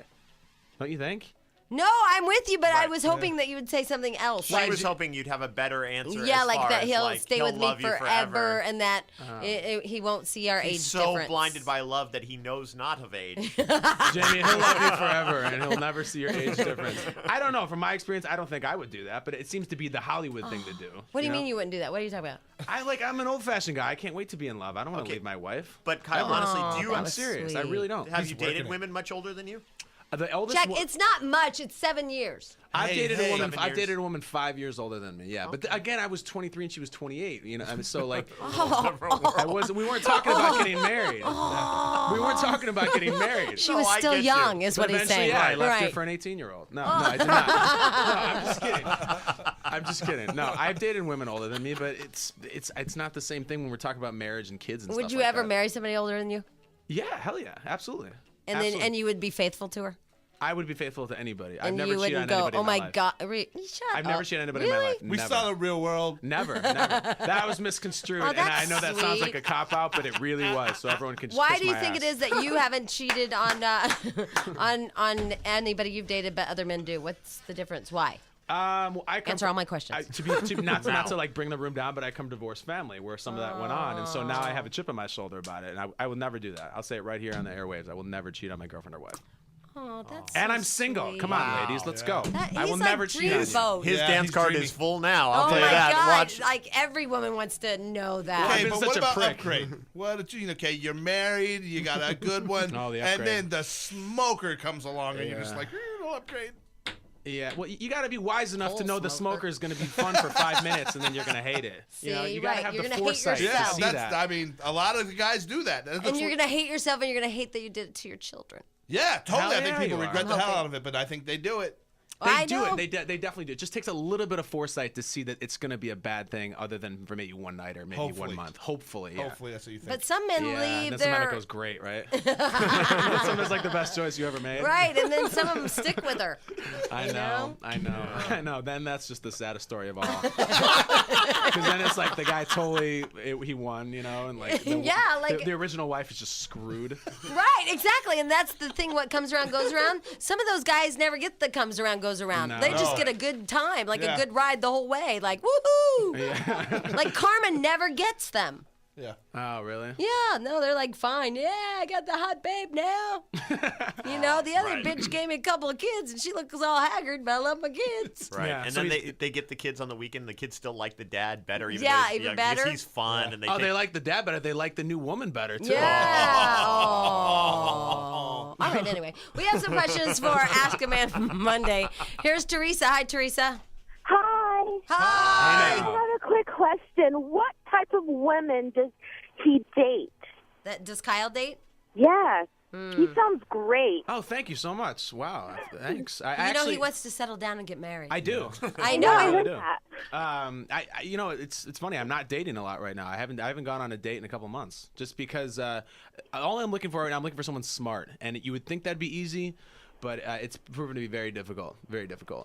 Don't you think? No, I'm with you, but I Right. was hoping that you would say something else. She was hoping you'd have a better answer. Yeah, as like far that as, he'll like, stay with me love you forever, and that he won't see our He's age so difference. blinded by love that he knows not of age. Jamie, he'll love you forever, and he'll never see your age difference. I don't know. From my experience, I don't think I would do that, but it seems to be the Hollywood thing to do. What do you know? mean you wouldn't do that? What are you talking about? I'm an old-fashioned guy. I can't wait to be in love. I don't want to Okay. leave my wife. But Kyle, honestly, do you that I'm was serious. sweet. I really don't. have you dated working it. women much older than you? The eldest. Jack, it's not much. It's 7 years. I've dated a woman. 7 I've years. dated a woman 5 years older than me. Yeah, but again, I was 23 and she was 28. So like, we weren't talking about getting married. We weren't talking about getting married. She No, was I still get young, you. is But what he's eventually, saying. yeah, I left her Right. for an 18-year-old. No, I did not. No, I'm just kidding. I'm just kidding. No, I've dated women older than me, but it's not the same thing when we're talking about marriage and kids and Would stuff you like ever that. marry somebody older than you? Yeah, hell yeah, absolutely. And Absolutely. then you would be faithful to her? I would be faithful to anybody. I've And never you cheated on wouldn't go, anybody oh in my my life. God. Shut I've up. never cheated on anybody really? in my life. We Never. saw the real world. Never. That was misconstrued, Oh, and I that's know that sounds like sweet. a cop out, but it really was. So everyone can. Why kiss do you my think ass. it is that you haven't cheated on on anybody you've dated, but other men do? What's the difference? Why? Well, I come Answer all my questions. not to like bring the room down, but I come divorced family where some of that went on, and so now I have a chip on my shoulder about it, and I will never do that. I'll say it right here on the airwaves. I will never cheat on my girlfriend or wife. Oh, that's And so I'm single. sweet. Come on, ladies, let's go. I will he's never like cheat on you. dreamboat. His Yeah, dance he's card dreamy. is full now. I'll Oh tell my you that. God! Watch. Like every woman wants to know that. I've Okay, been but such what a about prick. upgrade? Okay, you're married, you got a good one, Oh, the and upgrade. then the smoker comes along, and you're just Yeah. like, no upgrade. Yeah, well, you got to be wise enough to Coal know the smoker. smoker is going to be fun for 5 minutes, and then you're going to hate it. You know, See, you got to right, have you're the gonna hate foresight to yourself. see That's, that. I mean, a lot of the guys do that. That's And you're what- gonna hate yourself, and you're gonna hate that you did it to your children. Yeah, totally. Hell I think yeah, people you are. regret the I'm hell hoping. out of it, but I think they do it. They I do know. it. They definitely do. It just takes a little bit of foresight to see that it's going to be a bad thing, other than for maybe one night or maybe Hopefully. 1 month. Hopefully, yeah. Hopefully, that's what you think. But some men Yeah, leave and then sometimes their it goes great, right? Sometimes like the best choice you ever made. right, and then some of them stick with her. I You know, know? I know. Then that's just the saddest story of all. Because then it's like the guy he won, you know, and like Yeah, like- the original wife is just screwed. Right, exactly, and that's the thing. What comes around goes around. Some of those guys never get the comes around goes around. No. They just No. get a good time, like Yeah. a good ride the whole way, like woohoo. Like karma never gets them. yeah. Oh, really? Yeah, no, they're like, fine. Yeah, I got the hot babe now. You know, the other bitch gave me a couple of kids, and she looks all haggard, but I love my kids. Right. Yeah, And so then he's- they get the kids on the weekend. The kids still like the dad better. Even Yeah, though he's even young, because better. he's fun. And Oh, they like the dad better. They like the new woman better too. Yeah. Oh. All right, anyway. We have some questions for Ask a Man Monday. Here's Teresa. Hi, Teresa. Hi. Hi. I have a quick question. What type of women does he date? Does Kyle date? Yes. Hmm. He sounds great. Oh, thank you so much. Wow, thanks. I You know, actually, he wants to settle down and get married. I do. I I know. heard do. that. I you know, it's funny. I'm not dating a lot right now. I haven't gone on a date in a couple months, just because all I'm looking for right now, I'm looking for someone smart, and you would think that'd be easy, but it's proven to be very difficult,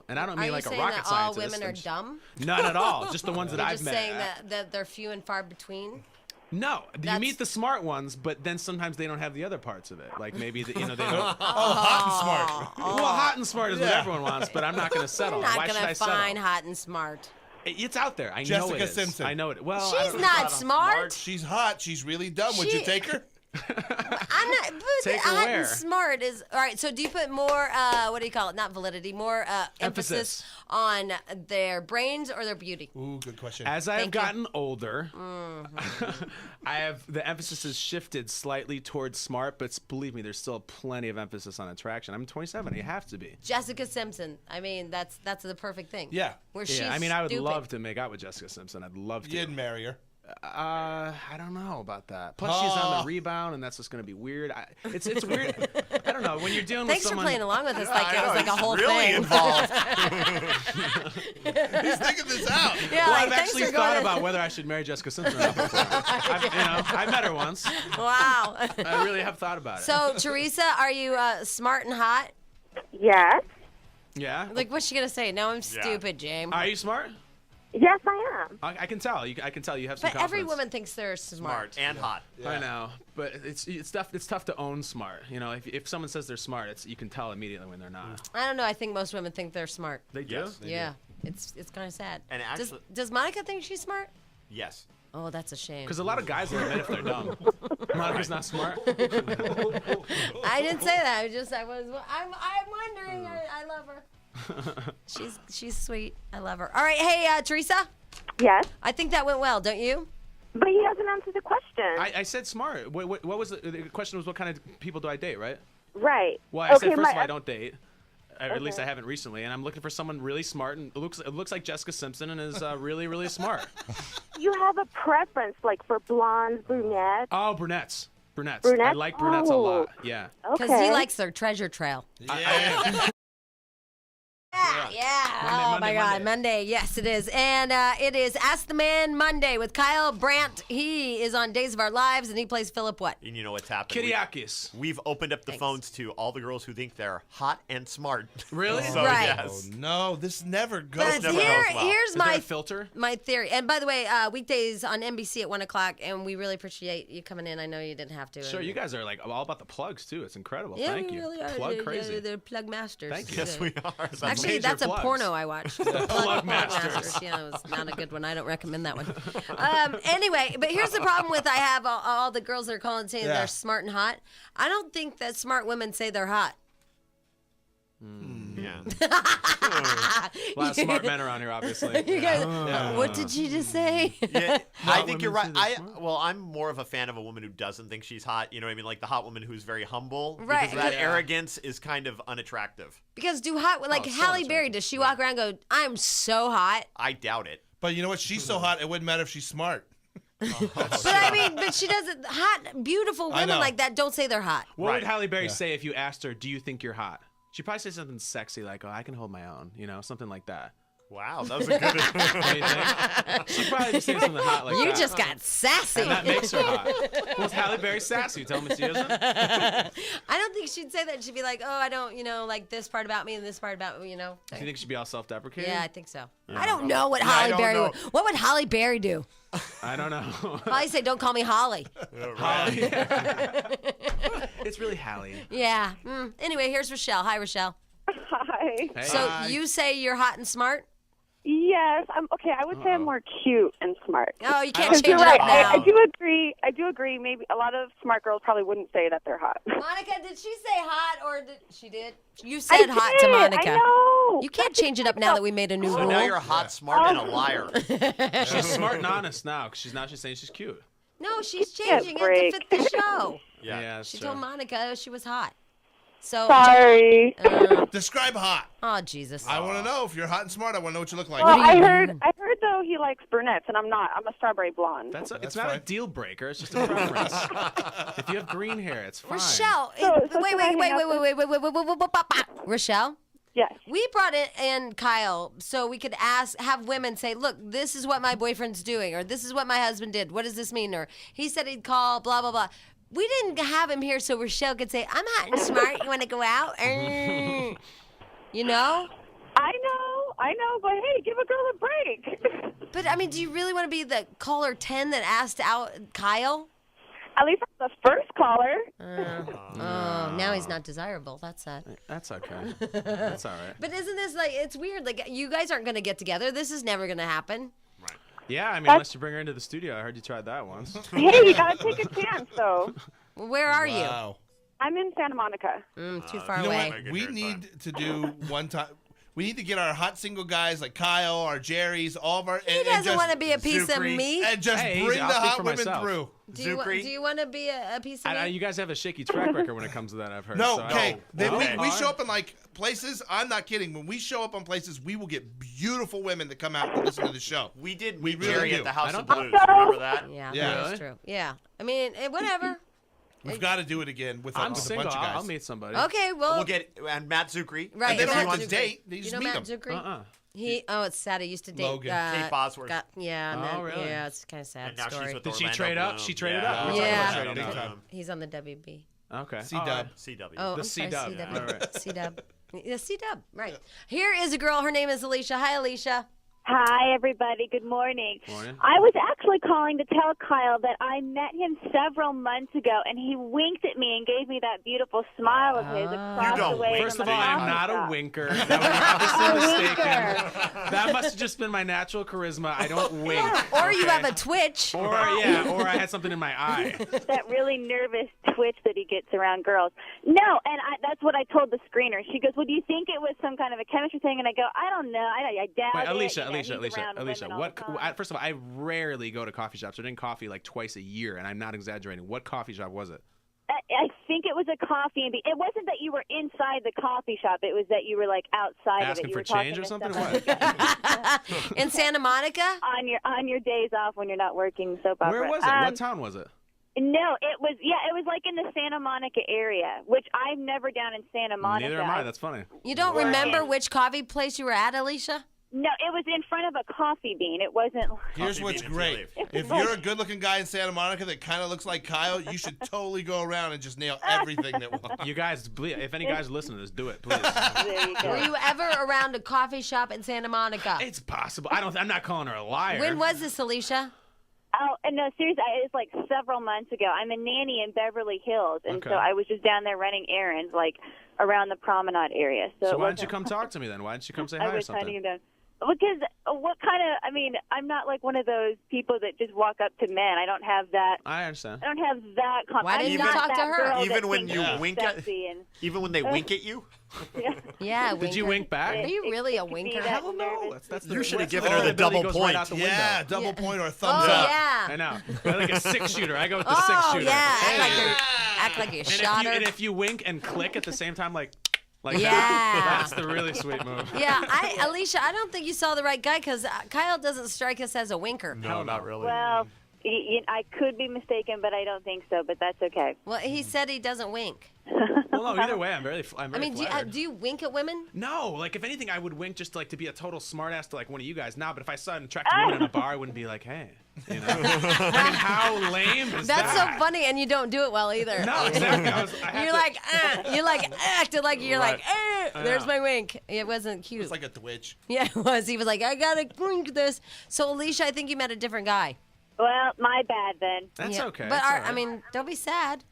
And I don't Are mean you like a saying rocket that all scientist. women are I'm just- dumb? None at all. Just the ones that You're I've just met. saying that they're few and far between? No, you That's- meet the smart ones, but then sometimes they don't have the other parts of it. Like maybe they don't. Oh, hot and smart. Well, hot and smart is what Yeah. everyone wants, but I'm not going to settle. You're not Why should gonna I settle? find hot and smart. It's out there. I know it Jessica is. Simpson. I know it. Well, I She's don't- not smart. She's hot. She's really dumb. Would you She- take her? I'm not. But Take her hot where? and smart is all right. So do you put more? What do you call it? Not validity. More emphasis on their brains or their beauty. Ooh, good question. As I've Thank you. gotten older, I have the emphasis has shifted slightly towards smart, but believe me, there's still plenty of emphasis on attraction. I'm 27. You have to be. Jessica Simpson. I mean, that's the perfect thing. Yeah. Where she's Yeah, I mean, I would stupid. love to make out with Jessica Simpson. I'd love to. You'd marry her. I don't know about that. Plus, she's on the rebound, and that's just going to be weird. It's weird. I don't know when you're dealing Thanks with for someone. playing along with us like it was like a He's whole really thing. involved. He's thinking this out. Yeah, Well, like, I've thanks actually for thought going about whether I should marry Jessica Simpson or not before. I met her once. Wow. I really have thought about it. So Teresa, are you smart and hot? Yes. Yeah. Like, what's she gonna say? No, I'm stupid, James. Are you smart? Yes, I am. I can tell. I can tell you have some But every confidence. woman thinks they're smart. Smart and hot. I know, but it's tough. It's tough to own smart. You know, if someone says they're smart, you can tell immediately when they're not. I don't know. I think most women think they're smart. They do. Yes. Yeah, it's kind of sad. And actually- does Monica think she's smart? Yes. Oh, that's a shame. Because a lot of guys will admit if they're dumb. Monica's not smart. I didn't say that. I'm wondering. I love her. She's sweet. I love her. All right, hey Teresa. Yes. I think that went well, don't you? But he hasn't answered the question. I said smart. What was the question? Was what kind of people do I date? Right. Right. Well, I said Okay, first of all, I don't date. At least I haven't recently, and I'm looking for someone really smart. And it looks like Jessica Simpson and is really really smart. You have a preference, like for blondes, brunettes. Oh, brunettes. I Brunettes? like brunettes a Oh. lot. Yeah. Because Okay. he likes their treasure trail. Yeah. Yeah. When they my God, Monday. Yes, it is. And it is Ask the Man Monday with Kyle Brandt. He is on Days of Our Lives, and he plays Philip what? And you know what's happened? Kyriakis. We've opened up the phones to all the girls who think they're hot and smart. Really? So, Right. yes. Oh, no, this never goes. But never goes well. here's Is there my a filter? my theory. And by the way, weekdays on NBC at 1 o'clock, and we really appreciate you coming in. I know you didn't have to. Sure, you guys are like all about the plugs too. It's incredible. Yeah, Thank we you. really are. Plug They're- crazy. They're plug masters. Thank you. Yes, we are. Actually, Major that's a plugs. porno I watched. Plug Masters. Yeah, it was not a good one. I don't recommend that one. Anyway, but here's the problem with I have all the girls that are calling saying they're smart and hot. I don't think that smart women say they're hot. Yeah. A lot of smart men around here, obviously. You guys, what did you just say? Yeah, I think you're right. women say they're I'm more of a fan of a woman who doesn't think she's hot. You know what I mean? Like the hot woman who's very humble. Right. Because that Yeah. arrogance is kind of unattractive. Because like so Halle Berry, unattractive. does she walk around and go, "I'm so hot"? I doubt it. But you know what? She's so hot, it wouldn't matter if she's smart. But I mean, but she doesn't. Hot, beautiful I women know. like that don't say they're hot. What would Right. Halle Berry say if you asked her, "Do you think you're hot?" She'd probably say something sexy like, "Oh, I can hold my own," something like that. Wow, that was a good. What do you think? She'd probably be saying something hot like You that. just got sassy. And that makes her hot. Well, it's Halle Berry sassy. You tell me she isn't? I don't think she'd say that. She'd be like, "Oh, I don't, like this part about me and this part about me," Do you think she'd be all self-deprecating? Yeah, I think so. I don't know what I Halle don't Berry know. would. What would Halle Berry do? I don't know. Probably say, "Don't call me Holly." Holly. It's really Halle. Yeah. Anyway, here's Rochelle. Hi, Rochelle. Hi. Hey. So you say you're hot and smart? Yes, I'm okay. I would say I'm more cute and smart. Oh, you can't Because change you're it right. up now. I do agree. I do agree. Maybe a lot of smart girls probably wouldn't say that they're hot. Monica, did she say hot or did she did? You said hot to did. Monica. I know. You can't change it up now that we made a new So rule. now you're hot, smart, and a liar. She's smart and honest now because she's saying she's cute. No, she's Give me a changing it to fit the show. Yeah. that's She true. told Monica she was hot. So Sorry. Describe hot. Oh Jesus. I want to know if you're hot and smart. I want to know what you look like. Well, I heard though he likes brunettes, and I'm not. I'm a strawberry blonde. It's That's not a fine. deal breaker. It's just a preference. If you have green hair, it's fine. Rochelle, So wait. can I hang out Rochelle, Yes. we brought in Kyle so we could have women say, "Look, this is what my boyfriend's doing," or "This is what my husband did. What does this mean?" Or he said he'd call, blah blah blah. We didn't have him here so Rochelle could say, "I'm hot and smart. You want to go out?" You know. I know, but hey, give a girl a break. But I mean, do you really want to be the caller 10 that asked out Kyle? At least I'm the first caller. Oh, now he's not desirable. That's sad. That's okay. That's all right. But isn't this it's weird? Like, you guys aren't going to get together. This is never going to happen. Yeah, I mean, unless you bring her into the studio. I heard you tried that once. Hey, you gotta take a chance, though. Where are Wow. I'm in Santa Monica. you? Too far You know away. what? We need to do one time. We need to get our hot single guys like Kyle, our Jerry's, all of our. He doesn't want to be a piece of Zuccheri. meat. And just Hey, bring easy, the I'll speak hot for women myself. through. Do you want to be a piece of meat? You guys have a shaky track record when it comes to that, I've heard. No, so okay. No? We show up in like places. I'm not kidding. When we show up on places, we will get beautiful women to come out to listen to the show. We did We meet really Jerry do. at the House I of don't- Blues. Remember that? Yeah, Yeah. that's Really? true. Yeah. I mean, whatever. We've got to do it again with, I'm with a single. bunch of guys. I'll meet somebody. Okay, well. We'll get and Matt Zucri. Right. And they don't Matt have to Zucri. date. They You just know meet Matt them. Zucri? It's sad. I used to date Logan. Kate Bosworth. yeah, Oh, Matt, really? yeah, it's kind of sad And now story. she's with Did she Orlando trade up? Bloom. She traded yeah. up. We're talking Yeah. about Orlando big time. Bloom. He's on the WB. Okay. C-Dub. CW. Oh, The I'm sorry, C-Dub. C-Dub. All right. C-Dub. Yeah, C-Dub, right. Here is a girl. Her name is Alicia. Hi, Alicia. Hi, everybody. Good morning. Morning. I was actually calling to tell Kyle that I met him several months ago, and he winked at me and gave me that beautiful smile of his across You the don't way wink. First from of all, the I'm coffee not a shop. winker. That was obviously mistaken. That must have just been my natural charisma. I don't wink. Or you okay? have a twitch. Or I had something in my eye. That really nervous twitch that he gets around girls. No, and that's what I told the screener. She goes, "Well, do you think it was some kind of a chemistry thing?" And I go, "I don't know. I doubt Wait, it." Alicia, You know, he's around Alicia. women all What? the time. First of all, I rarely go to coffee shops. I drink coffee like twice a year, and I'm not exaggerating. What coffee shop was it? I think it was a coffee. It wasn't that you were inside the coffee shop. It was that you were like outside Asking of it. You for were talking change or to something? somebody In Santa Monica? on your days off when you're not working soap opera. Where was it? What town was it? No, it was like in the Santa Monica area, which I'm never down in Santa Monica. Neither am I. That's funny. You don't remember which coffee place you were at, Alicia? No, it was in front of a coffee bean. It wasn't. Here's what's great. If you're a good-looking guy in Santa Monica that kind of looks like Kyle, you should totally go around and just nail everything that walks. You guys, if any guys listen to this, do it, please. There you go. Were you ever around a coffee shop in Santa Monica? It's possible. I'm not calling her a liar. When was this, Alicia? Oh, and no, seriously, it was like several months ago. I'm a nanny in Beverly Hills, and Okay. so I was just down there running errands, like around the promenade area. So, So why didn't you come talk to me then? Why didn't you come say hi I or was something? hunting them. Because what kind of? I mean, I'm not like one of those people that just walk up to men. I don't have that. I understand. I don't have that. Why I'm didn't you not talk to that her? girl Even that when thinks you she's wink at- sexy and, Even when they wink at you? yeah. Yeah. Did you wink back? Are you really a It could be winker? that Hell no. nervous. That's the You should have that's given the her the ability double goes point. Right out the window. Yeah, double point or a thumbs Oh, up. yeah. I know. I like a 6-shooter. I go with the Oh, 6-shooter. yeah. Hey. Act like you And shot her. if you wink and click at the same time, like Yeah. that, that's the really sweet move. Yeah, Alicia, I don't think you saw the right guy because Kyle doesn't strike us as a winker. No, not really. Well, I could be mistaken, but I don't think so. But that's okay. Well, he said he doesn't wink. Well, no, either way, I'm very I mean, flattered. do you wink at women? No, like if anything, I would wink just like to be a total smartass to like one of you guys now. But if I saw an attractive woman in a bar, I wouldn't be like, hey, you know. I mean, how lame is That's that? so funny, and you don't do it well either. No, exactly. I have You're to- like, you're like acting like you're Right. like, there's my wink. It wasn't cute. It's like a twitch. Yeah, it was. He was like, I gotta wink this. So, Alicia, I think you met a different guy. Well, my bad then. That's Yeah. okay. But that's all right. I mean, don't be sad.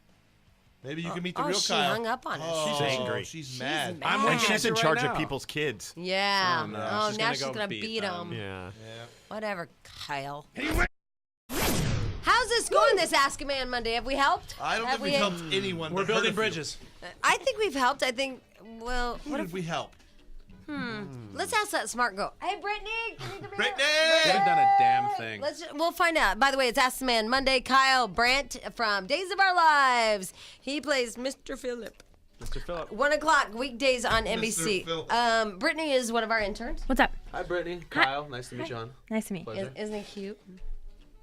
Maybe you can meet the Oh, real she Kyle. hung up on us. Oh, She's angry. She's mad. mad. I'm And And winking she's at in you charge right of now. people's kids. Yeah. Oh, no. Oh, She's now gonna she's go gonna beat beat them. him. Yeah. Whatever, Kyle. How's this going this Ask a Man Monday? Have we helped? I don't Have think we've helped anyone. We're but building hurt a few. bridges. I think we've helped. I think, well, Who what did if, we help? let's ask that smart girl. Hey, Brittany, can you come here? Brittany! They haven't done a damn thing. We'll find out. By the way, it's Ask the Man Monday. Kyle Brandt from Days of Our Lives. He plays Mr. Phillip. Mr. Phillip. 1 o'clock weekdays on NBC. Phillip. Brittany is one of our interns. What's up? Hi, Brittany. Kyle. Nice to meet you, hon. Nice to meet you. Pleasure. Isn't he cute?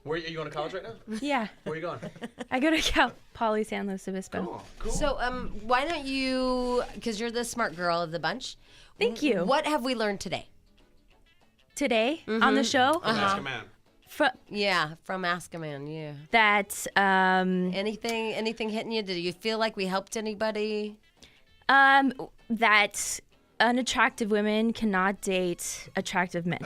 Where are you going to college right now? Yeah. Where are you going? I go to Cal Poly San Luis Obispo. Cool. So, why don't you, because you're the smart girl of the bunch. Thank you. What have we learned today? Today on the show, Ask a man. Yeah, from Ask a Man, yeah. that Anything hitting you? Did you feel like we helped anybody? that unattractive women cannot date attractive men.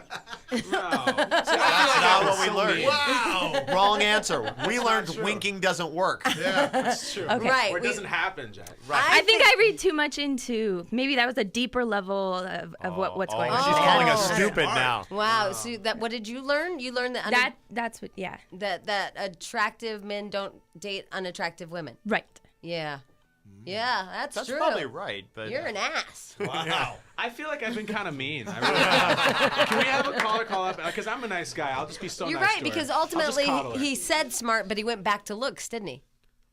No. See, That's not what we so learned. mean. Wow. Wrong answer. We learned true. winking doesn't work. That's true. Okay. Right. Or it doesn't happen, Jack. I think I read too much into. Maybe that was a deeper level of what's going on. She's today. calling us Oh. stupid now. Wow. So what did you learn? You learned that That's what. Yeah. that attractive men don't date unattractive women. Right. Yeah. Yeah, that's That's true. probably right, but You're an ass. Wow. I feel like I've been kind of mean. I really Can we have a caller call up? Because I'm a nice guy. I'll just be so You're nice right, to her. because I'll just ultimately coddle her. he said smart, but he went back to looks, didn't he?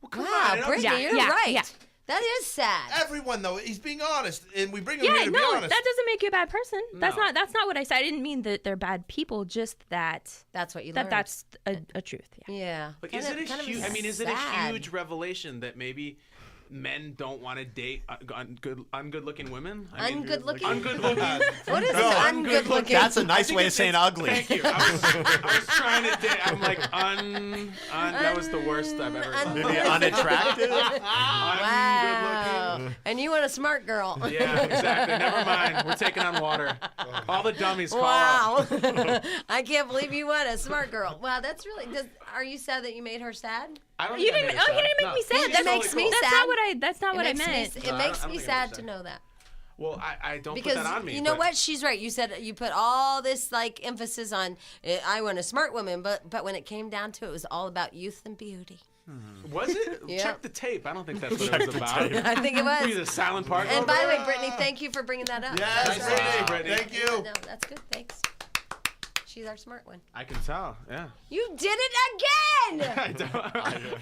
Well, come Wow, on. Brittany, you're Yeah, right. yeah. That is sad. Everyone though, he's being honest, and we bring him Yeah. here to be No, honest. that doesn't make you a bad person. That's No. not what I said. I didn't mean that they're bad people. Just that That's what you learned. that's a truth. Yeah. Yeah. But is it a huge? I mean, is it a sad. huge revelation that maybe men don't want to date ungood-looking women? I mean, Ungood-looking? Ungood-looking. What is No, ungood looking? That's a nice way of saying ugly. Thank you. I was trying to date. I'm like that was the worst I've ever done. Maybe unattractive? Wow. And you want a smart girl. Yeah, exactly. Never mind. We're taking on water. All the dummies call out. Wow. I can't believe you want a smart girl. Wow, that's really. Are you sad that you made her sad? I don't You think I didn't. made her Oh, you sad. didn't make No, me sad. she's That totally makes me cool. sad. That's not what I makes meant. Me, it No, I makes don't me think I sad made to her know that. Well, I don't Because put that on me. you know but- what? She's right. You said you put all this like emphasis on I want a smart woman, but when it came down to it, it was all about youth and beauty. Was it? Yeah. Check the tape. I don't think that's what it was about. I think it Were you was. the silent partner? And over by the there? way, Brittany, thank you for bringing that up. Yes, That's Nice right. meeting you, Brittany. Thank you. No, that's good. Thanks. She's our smart one. I can tell. Yeah. You did it again! I don't.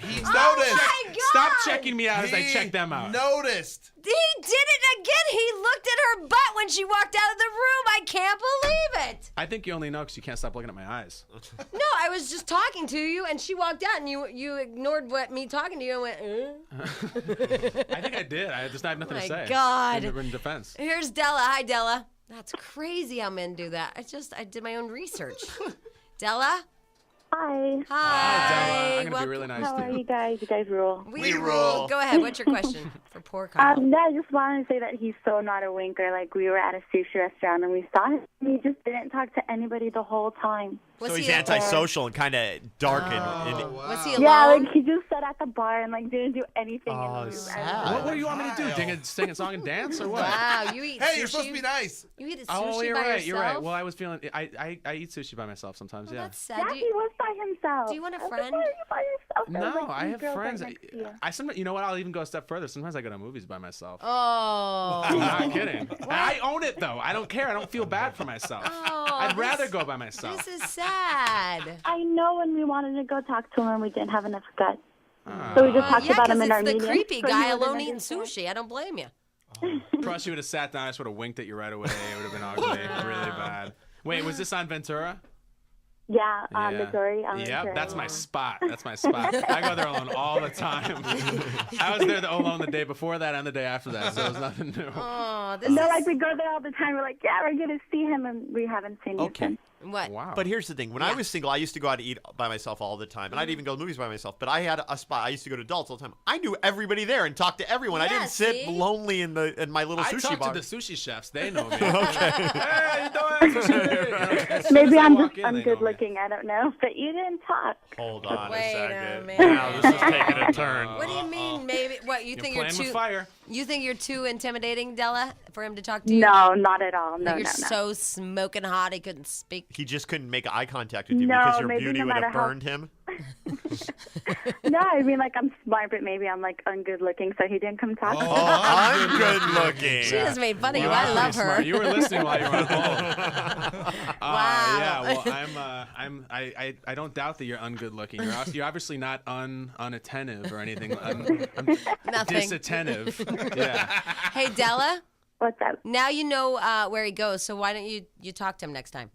He's Oh noticed. my God! Stop checking me out as I He check them out. Noticed. He did it again! He looked at her butt when she walked out of the room! I can't believe it! I think you only know because you can't stop looking at my eyes. No, I was just talking to you and she walked out and you ignored me talking to you and went, I think I did. I just have nothing my to say. God. In defense. Here's Della. Hi, Della. That's crazy how men do that. I did my own research. Della? Hi. Hi. I'm gonna be really nice How to are you. you guys? You guys rule. We rule. Go ahead. What's your question for poor Kyle? I just wanted to say that he's so not a winker. Like, we were at a sushi restaurant and we saw him. He just didn't talk to anybody the whole time. So he's antisocial and kind of dark. Was he alone? Yeah, like he just sat at the bar and like didn't do anything. Oh, and we were sad. What do you want me to do? Sing a song and dance or what? Wow, you eat sushi? Hey, you're supposed to be nice. You eat sushi Oh, you're by right. yourself? You're right. Well, I was feeling. I eat sushi by myself sometimes. Well, Yeah. that's sad. Yeah, Do he you, was by himself. do you want a I was like, friend? why are you by yourself? There was, No, like, I three have girls friends. Right next to you. I sometimes, you know what? I'll even go a step further. Sometimes I go to movies by myself. Oh. I'm not kidding. I own it though. I don't care. I don't feel bad for myself. Oh, I'd rather go by myself. This is sad. I know when we wanted to go talk to him and we didn't have enough guts. So we just talked Yeah, about because him in our it's the meeting. creepy So he guy wasn't alone eating interested. sushi. I don't blame you. Plus, you would have sat down. I just would have winked at you right away. It would have been ugly, really bad. Wait, was this on Ventura? Yeah, Yeah. Missouri. Yep, Missouri. that's my spot. That's my spot. I go there alone all the time. I was there alone the day before that and the day after that, so it was nothing new. Oh, this No, is like we go there all the time. We're like, yeah, we're gonna see him, and we haven't seen him Okay. since. what? Wow. But here's the thing. When I was single, I used to go out to eat by myself all the time. And I'd even go to movies by myself. But I had a spot. I used to go to adults all the time. I knew everybody there and talked to everyone. I Yeah, didn't sit see? lonely in my little I sushi talk bar. to the sushi chefs. They know me. Hey, how you doing? Sushi? As soon Maybe as I I'm walk just in, they know ungood me. looking. I don't know, but you didn't talk. Hold on Wait a a second. minute. Now this is taking a turn. What do you mean? Maybe what? You You're think you're playing too? with fire. You think you're too intimidating, Della, for him to talk to you? No, not at all. No, You're no, no. so smoking hot he couldn't speak. He just couldn't make eye contact with you No, because your maybe beauty no would have matter how- burned him. No, I mean, like, I'm smart, but maybe I'm, like, ungood looking, so he didn't come talk to me. I'm good looking. She just made fun of you. Wow, I pretty love smart. her. You were listening while you were on hold. Wow. Yeah. Well, I don't doubt that you're ungood looking. You're obviously not unattentive or anything. I'm Nothing. disattentive. Yeah. Hey, Della. What's up? Now you know where he goes, so why don't you talk to him next time?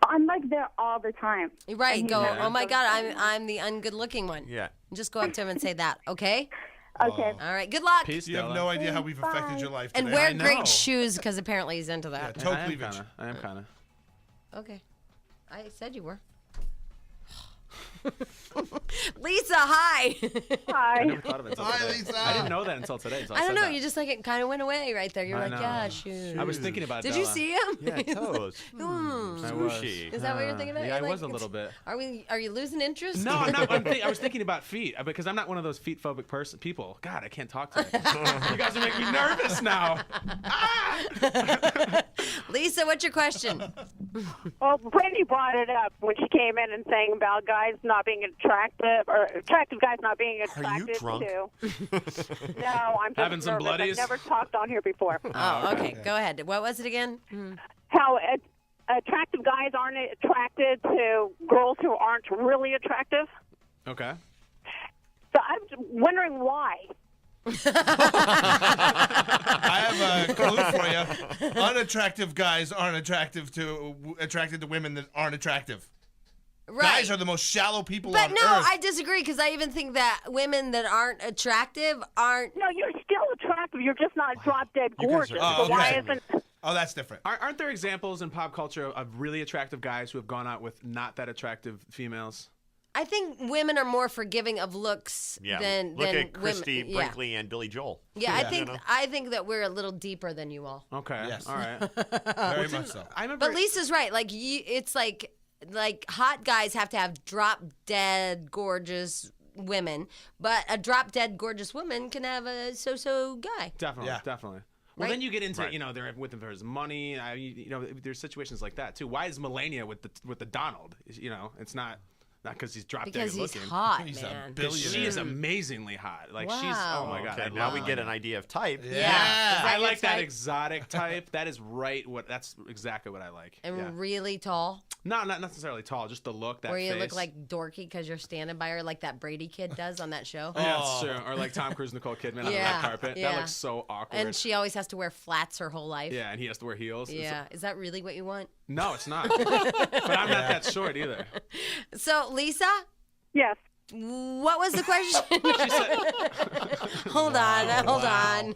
I'm, like, there all the time. Right. And he Go. never Oh my goes God, to me. I'm the ungood looking one. Yeah. Just go up to him and say that. Okay. Okay. All right. Good luck. Peace, You have Della. no idea how we've affected Bye. your life And today. wear I know. great shoes because apparently he's into that. Toe I am cleavage. kinda. I am kind of. Okay. I said you were. Lisa, hi. Hi. I never thought of it until Hi, today. Lisa. I didn't know that until today. Until I don't said know. that. You just like it kind of went away right there. You're I like, know. yeah, shoot. I was thinking about Did Della. you see him? Yeah, toes. I was. Sushi. Is that what you're thinking about? Yeah, I You're was a like, little bit. Are you losing interest? No, I'm not. I was thinking about feet because I'm not one of those feet phobic people. God, I can't talk to you. You guys are making me nervous now. Lisa, what's your question? Well, Brandy brought it up when she came in and saying about guys not being attractive or attractive guys not being Are you attracted drunk? to. No, I'm just Having some nervous. bloodies? I've never talked on here before. Oh, okay. Go ahead. What was it again? How attractive guys aren't attracted to girls who aren't really attractive. Okay. So I'm wondering why. I have a clue for you. Unattractive guys aren't attracted to women that aren't attractive. Right. Guys are the most shallow people But on no, earth. I disagree because I even think that women that aren't attractive aren't. No, you're still attractive. You're just not drop dead You guys gorgeous. are- Oh, So why okay. isn't? Oh, that's different. Aren't there examples in pop culture of really attractive guys who have gone out with not that attractive females? I think women are more forgiving of looks Yeah. than Look than at Christy women. Brinkley and Billy Joel. Yeah, I Yeah. think You know? I think that we're a little deeper than you all. Okay. Yes. All right. Very much so. I remember. But Lisa's right. Like it's like hot guys have to have drop dead gorgeous women, but a drop dead gorgeous woman can have a so-so guy. Definitely. Yeah. Definitely. Well, Right? then you get into Right. they're with him for his money. There's situations like that too. Why is Melania with the Donald? It's not because he's drop dead Because he's looking. hot, He's a man. billionaire. She is amazingly hot. Like she's Wow. oh my god. Okay, I now love we get Melania. an idea of type. Yeah. Yeah. Is I your like that type? exotic type. That is right. That's exactly what I like. And Yeah. really tall, No, not necessarily tall. Just the look. That where you face. look like dorky because you're standing by her, like that Brady kid does on that show. Yeah, that's true. Or like Tom Cruise, Nicole Kidman on the Yeah, red carpet. yeah. That looks so awkward. And she always has to wear flats her whole life. yeah, and he has to wear heels. Yeah. Is that really what you want? No, it's not. But I'm not that short either. So, Lisa, Yes. what was the question? Hold on.